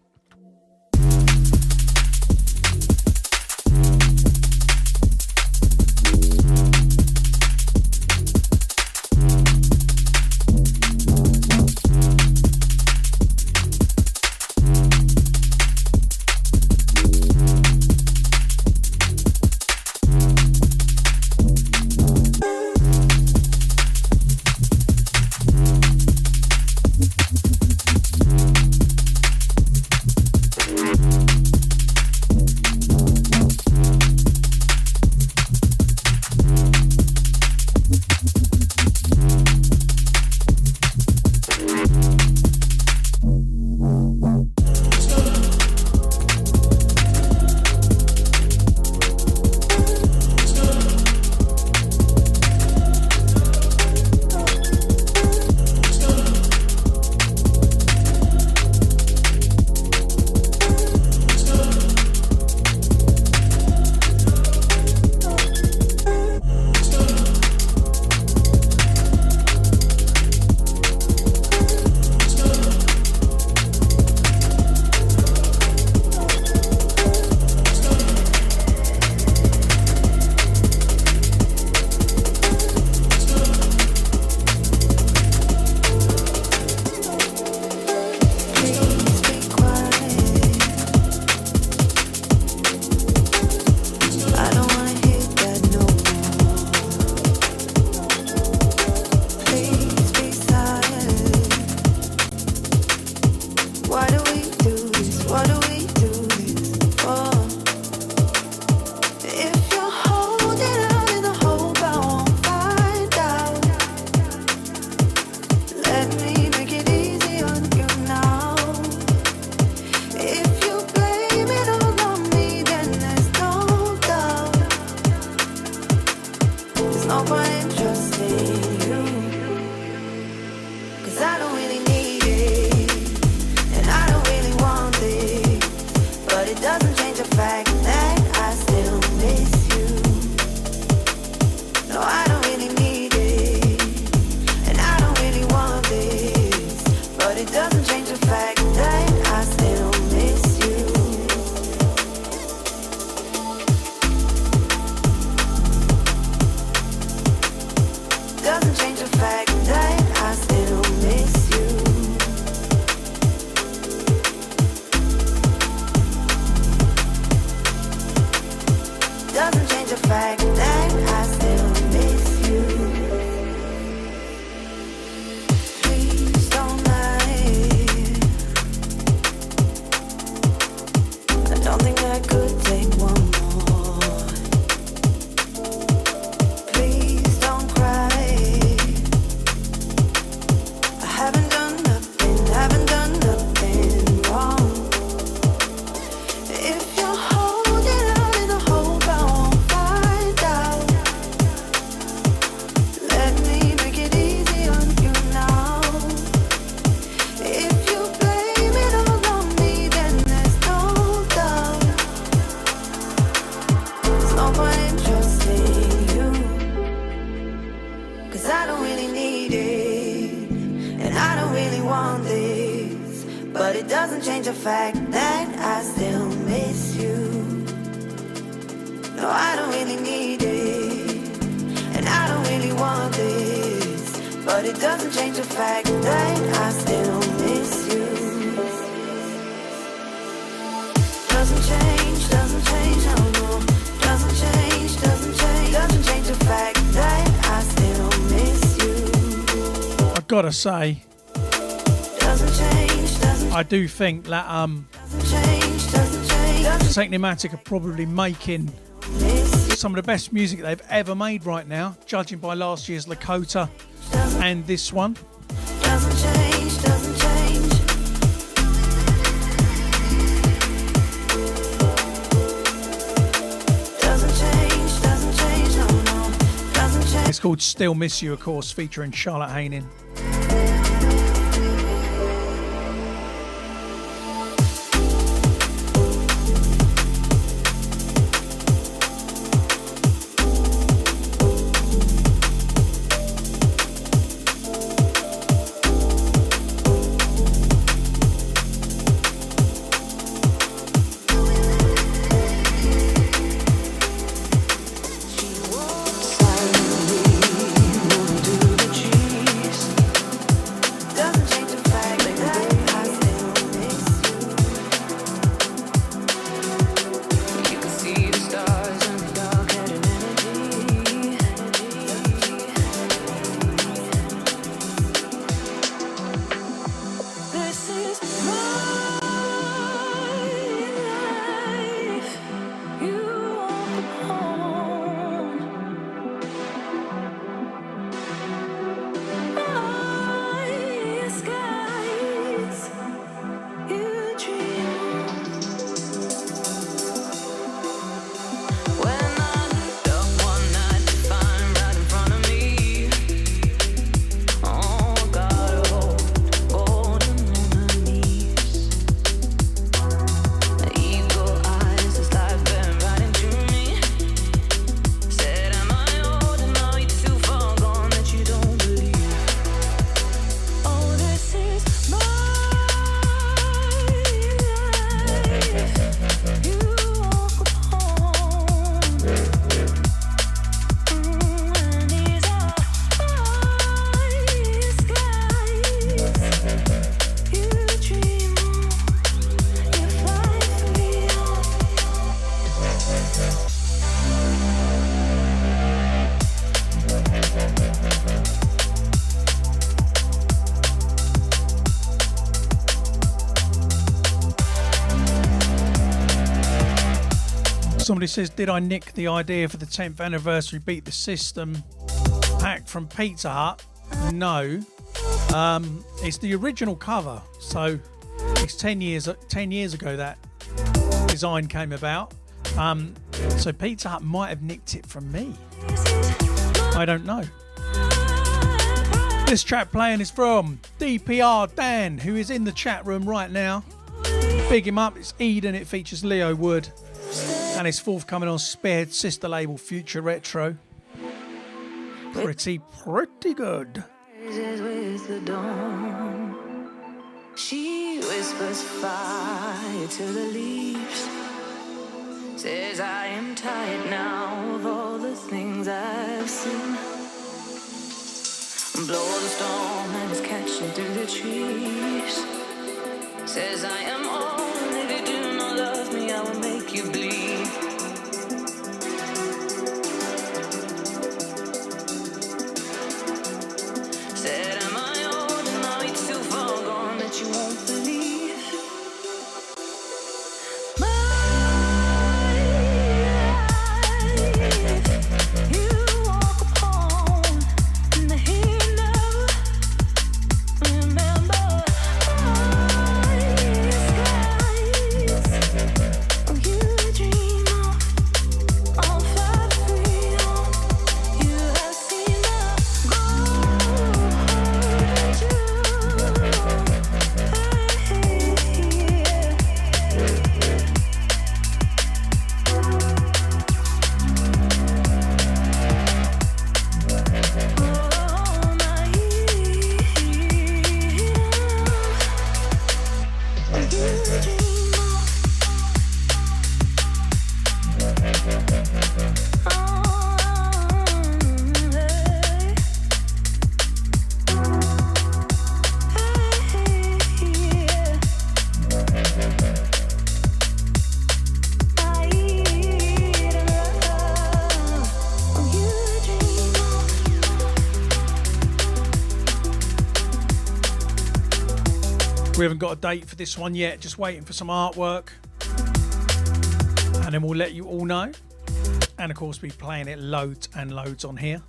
change the fact that I still miss you. Doesn't change the fact that I still miss you. Please don't lie. I don't think I could take one more. Please don't cry. I haven't done nothing wrong. If you're holding out in the hope I won't find out, let me make it easy on you now. If you blame it all on me, then there's no doubt. There's no point in trusting you, 'cause I don't really need it, and I don't really want this. But it doesn't change the fact that I still miss you. No, I don't really need it, and I don't really want this. But it doesn't change the fact that I still miss you. Doesn't change, no, no. Doesn't change the fact that I still miss you. I've got to say, Doesn't change, I do think that Technimatic are probably making some of the best music they've ever made right now, judging by last year's Lakota and this one. doesn't change. Doesn't change, no, no. Doesn't change. It's called Still Miss You, of course, featuring Charlotte Haining. Somebody says, did I nick the idea for the 10th anniversary Beat the System pack from Pizza Hut? No. It's the original cover, so it's 10 years ago that design came about. So Pizza Hut might have nicked it from me. I don't know. This track playing is from DPR Dan, who is in the chat room right now. Big him up. It's Eden. It features Leo Wood. And it's forthcoming on Spearhead sister label Future Retro. Pretty good. With the dawn, she whispers fire to the leaves. Says I am tired now of all the things I've seen. Blow the storm and it's catching through the trees. Says I am all, if you do not love me, I will make you bleed. Said am I old and now it's too far gone that you won't believe. My life, you walk upon and the hand of remember skies. You dream of fly freedom. You have seen the We haven't got a date for this one yet, just waiting for some artwork. And then we'll let you all know. And of course, be playing it loads and loads on here.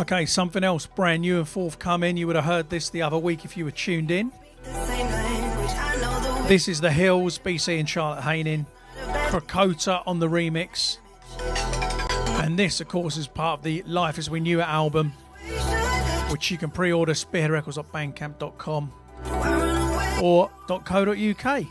Okay, something else brand new and forthcoming. You would have heard this the other week if you were tuned in. This is The Hills, BCee and Charlotte Haining, Krakota on the remix. And this, of course, is part of the Life As We Knew It album, which you can pre-order spearheadrecords.bandcamp.com or .co.uk.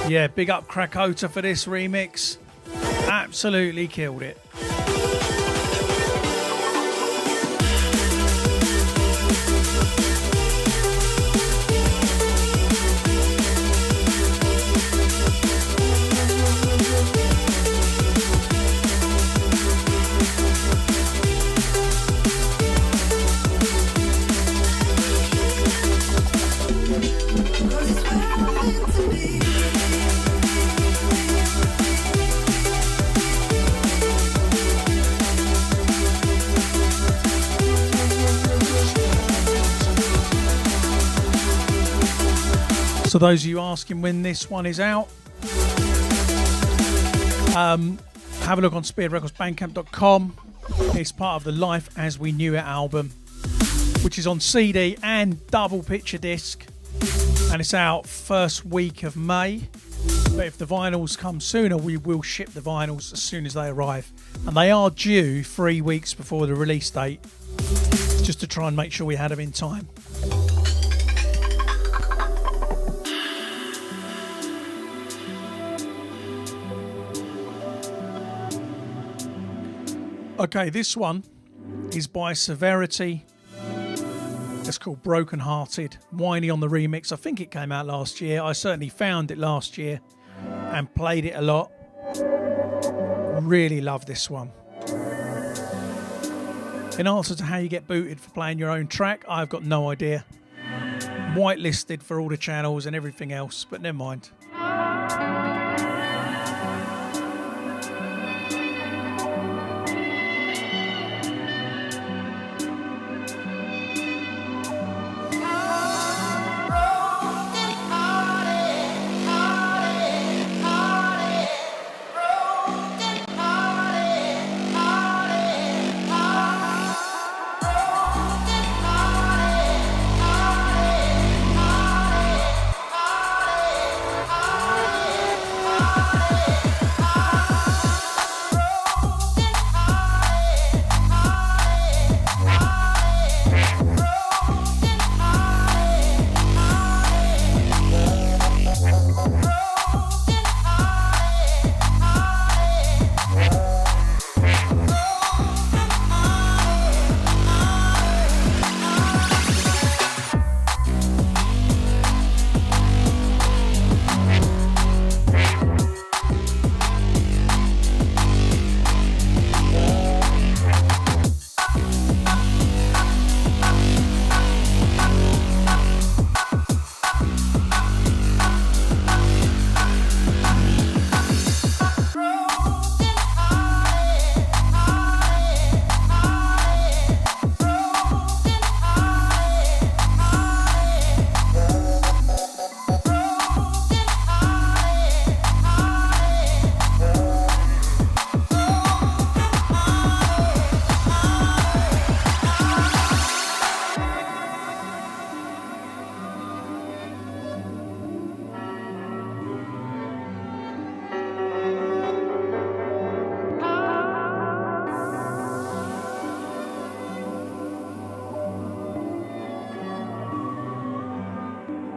Yeah, big up Krakota for this remix. Absolutely killed it. So those of you asking when this one is out, have a look on spearheadrecordsbandcamp.com. It's part of the Life As We Knew It album, which is on CD and double picture disc, and it's out first week of May. But if the vinyls come sooner, we will ship the vinyls as soon as they arrive, and they are due 3 weeks before the release date, just to try and make sure we had them in time. Okay, this one is by Severity. It's called Broken Hearted. Whiny on the remix. I think it came out last year. I certainly found it last year and played it a lot. Really love this one. In answer to how you get booted for playing your own track, I've got no idea. Whitelisted for all the channels and everything else, but never mind.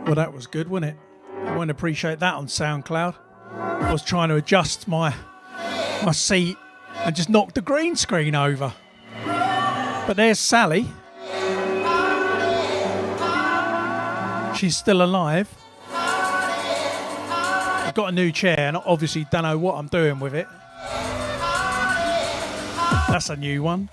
Well, that was good, wasn't it? I won't appreciate that on SoundCloud. I was trying to adjust my seat and just knocked the green screen over. But there's Sally. She's still alive. I've got a new chair and I obviously don't know what I'm doing with it. That's a new one.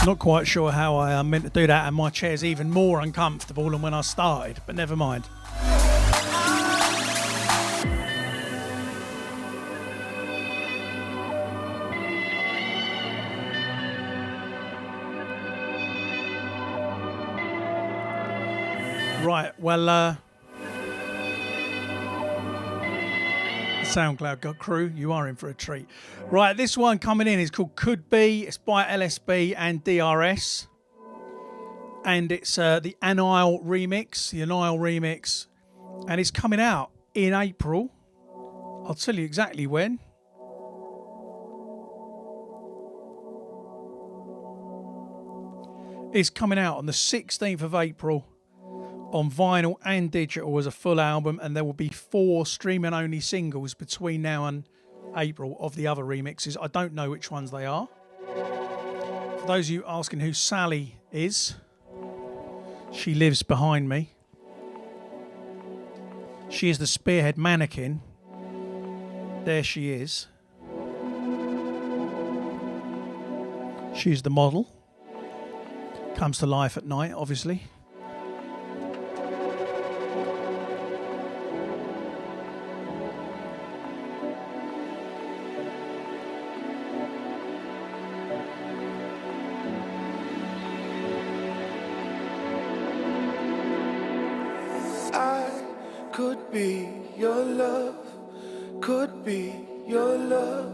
Not quite sure how I meant to do that, and my chair's even more uncomfortable than when I started, but never mind. Right, well, SoundCloud crew, you are in for a treat. Right, this one coming in is called Could Be. It's by LSB and DRS. And it's the Anile remix, and it's coming out in April. I'll tell you exactly when. It's coming out on the 16th of April on vinyl and digital as a full album, and there will be 4 streaming only singles between now and April of the other remixes. I don't know which ones they are. For those of you asking who Sally is, she lives behind me. She is the Spearhead mannequin. There she is. She's the model. Comes to life at night, obviously. I could be your love, could be your love,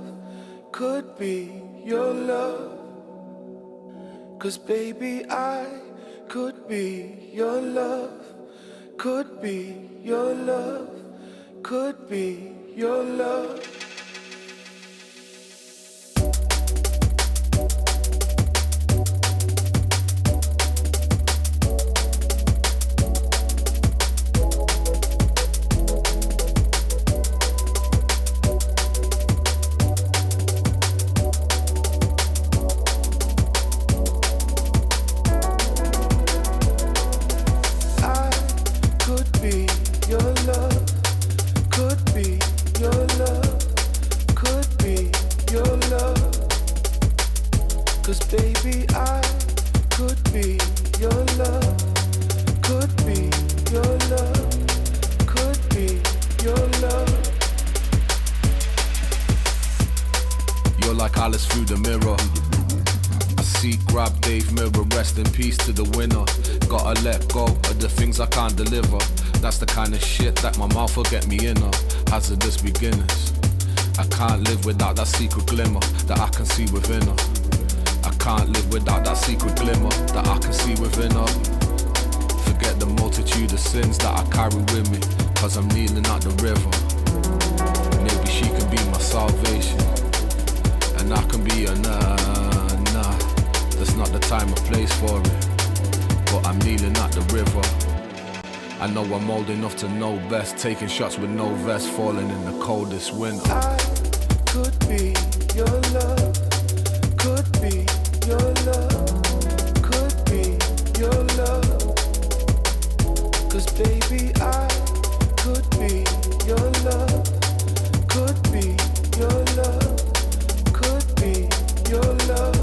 could be your love. 'Cause baby, I could be your love, could be your love, could be your love. Will get me in hazardous beginners. I can't live without that secret glimmer that I can see within her. I can't live without that secret glimmer that I can see within her. Forget the multitude of sins that I carry with me, 'cause I'm kneeling at the river. Maybe she can be my salvation, and I can be a nah. That's not the time or place for it, but I'm kneeling at the river. I know I'm old enough to know best, taking shots with no vest, falling in the coldest winter. I could be your love, could be your love, could be your love. 'Cause baby, I could be your love, could be your love, could be your love.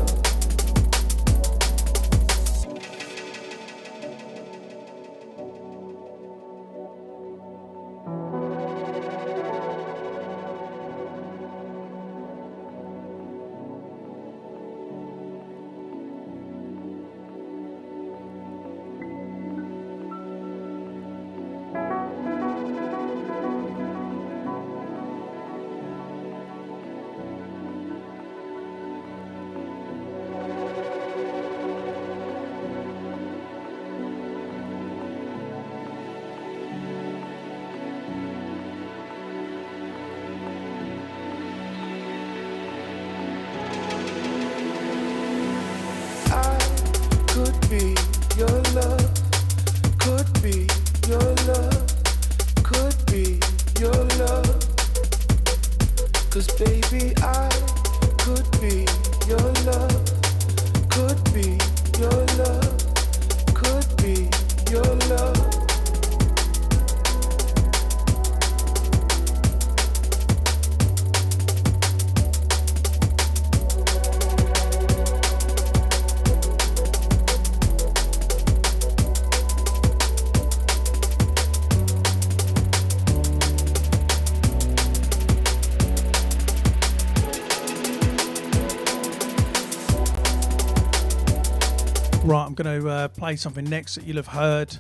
Right, I'm going to play something next that you'll have heard.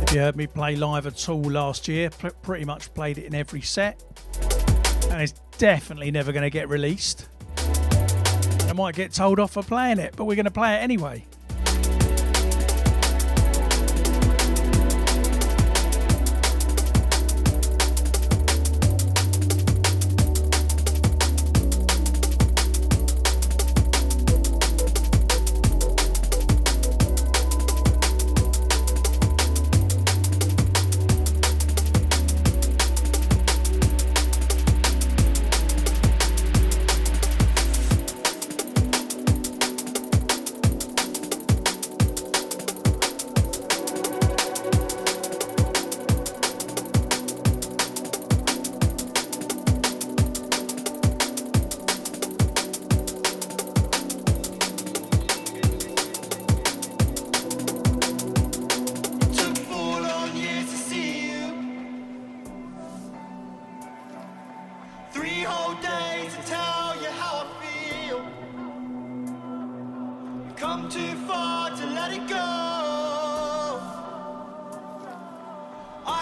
If you heard me play live at all last year, pretty much played it in every set. And it's definitely never going to get released. I might get told off for playing it, but we're going to play it anyway.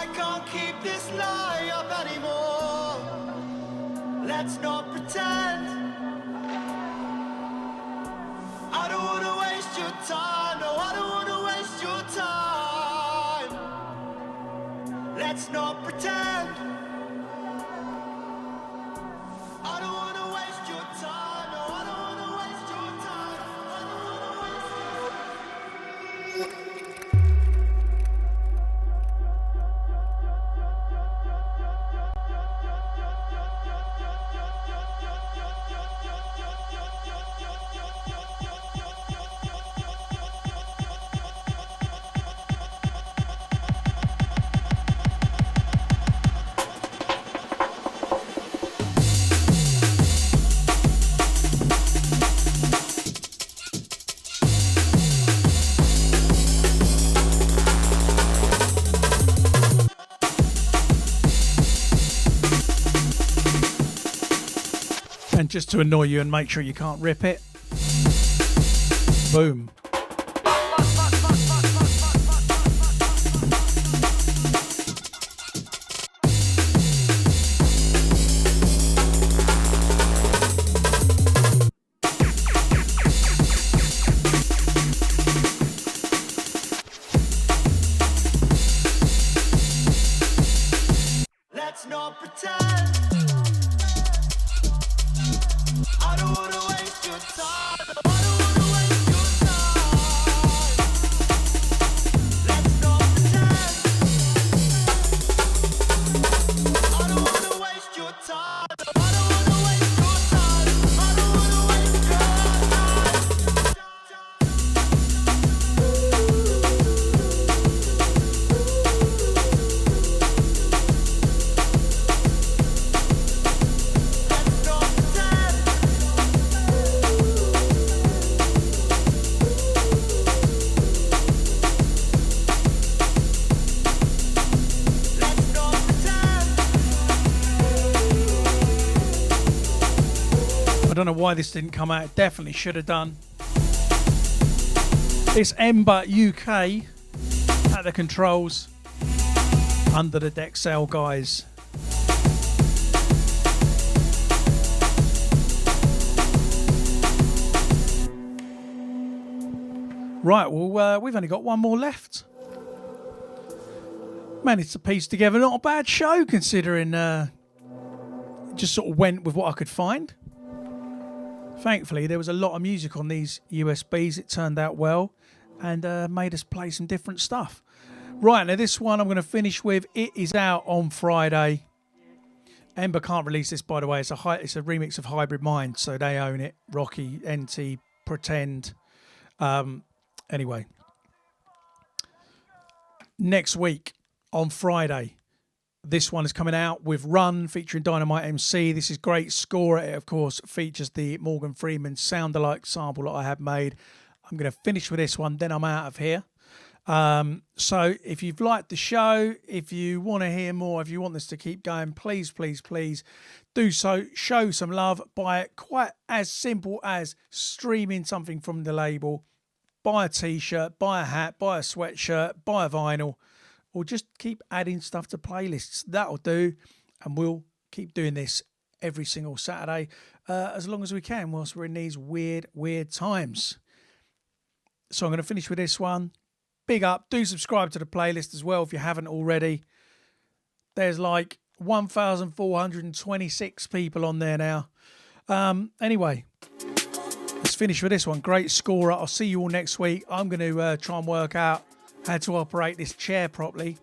I can't keep this lie up anymore. Let's not pretend. I don't wanna waste your time. No, I don't wanna waste your time. Let's not pretend. I don't wanna waste your time. No, I don't wanna waste your time. I don't wanna waste your time. And just to annoy you and make sure you can't rip it, boom. Let's not pretend. I don't wanna waste your time. I don't wanna waste your time. Let's not pretend. I don't wanna waste your time. I don't wanna waste your time. I don't wanna waste your I don't know why this didn't come out. It definitely should have done. It's Ember UK at the controls. Under the deck cell, guys. Right, well, we've only got one more left. Managed to piece together not a bad show considering just sort of went with what I could find. Thankfully, there was a lot of music on these USBs. It turned out well and made us play some different stuff. Right, now this one I'm going to finish with. It is out on Friday. Ember can't release this, by the way. It's a remix of Hybrid Mind, so they own it. Rocky, NT, Pretend. Anyway. Next week on Friday, this one is coming out with Run featuring Dynamite MC. This is great score. It, of course, features the Morgan Freeman sound-alike sample that I have made. I'm going to finish with this one, then I'm out of here. So if you've liked the show, if you want to hear more, if you want this to keep going, please, please, please do so. Show some love by it. Quite as simple as streaming something from the label. Buy a t-shirt, buy a hat, buy a sweatshirt, buy a vinyl, or just keep adding stuff to playlists. That'll do, and we'll keep doing this every single Saturday as long as we can whilst we're in these weird times. So I'm going to finish with this one. Big up. Do subscribe to the playlist as well if you haven't already. There's like 1,426 people on there now. Anyway, let's finish with this one. Great scorer. I'll see you all next week. I'm going to try and work out how to operate this chair properly.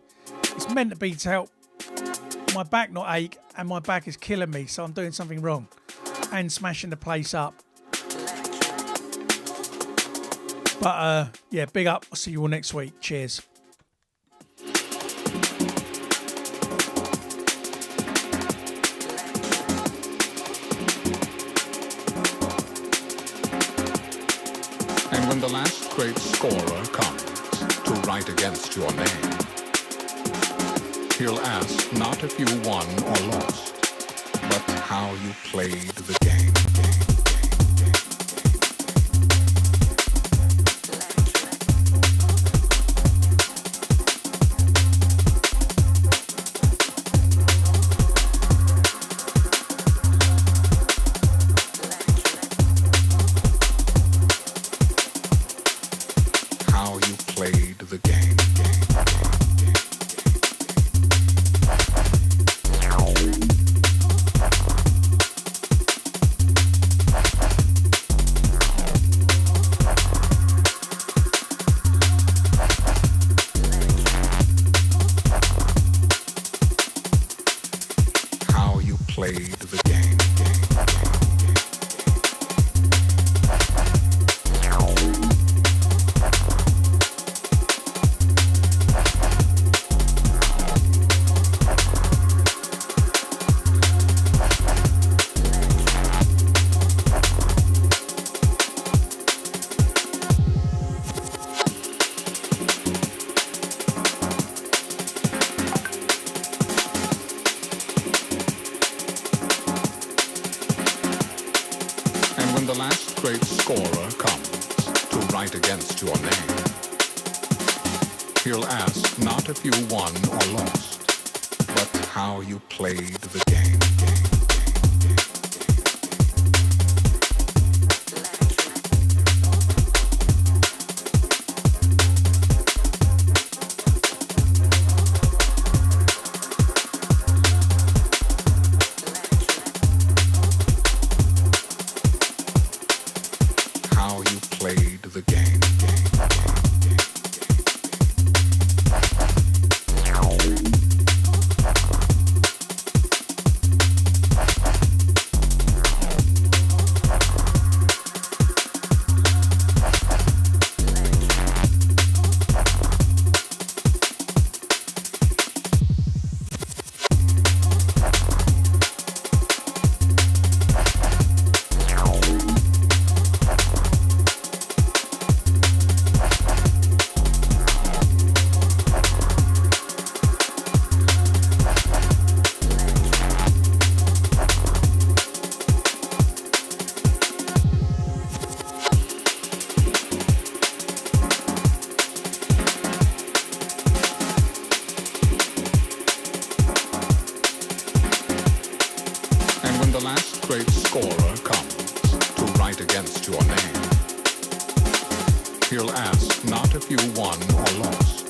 It's meant to be to help my back not ache, and my back is killing me, so I'm doing something wrong and smashing the place up. But yeah, big up. I'll see you all next week. Cheers. And when the last great scorer comes to write against your name, he'll ask not if you won or lost, but how you played the game. played the game. Great scorer comes to write against your name. He'll ask not if you won or lost, but how you played the game. Great scorer comes to write against your name. He'll ask not if you won or lost,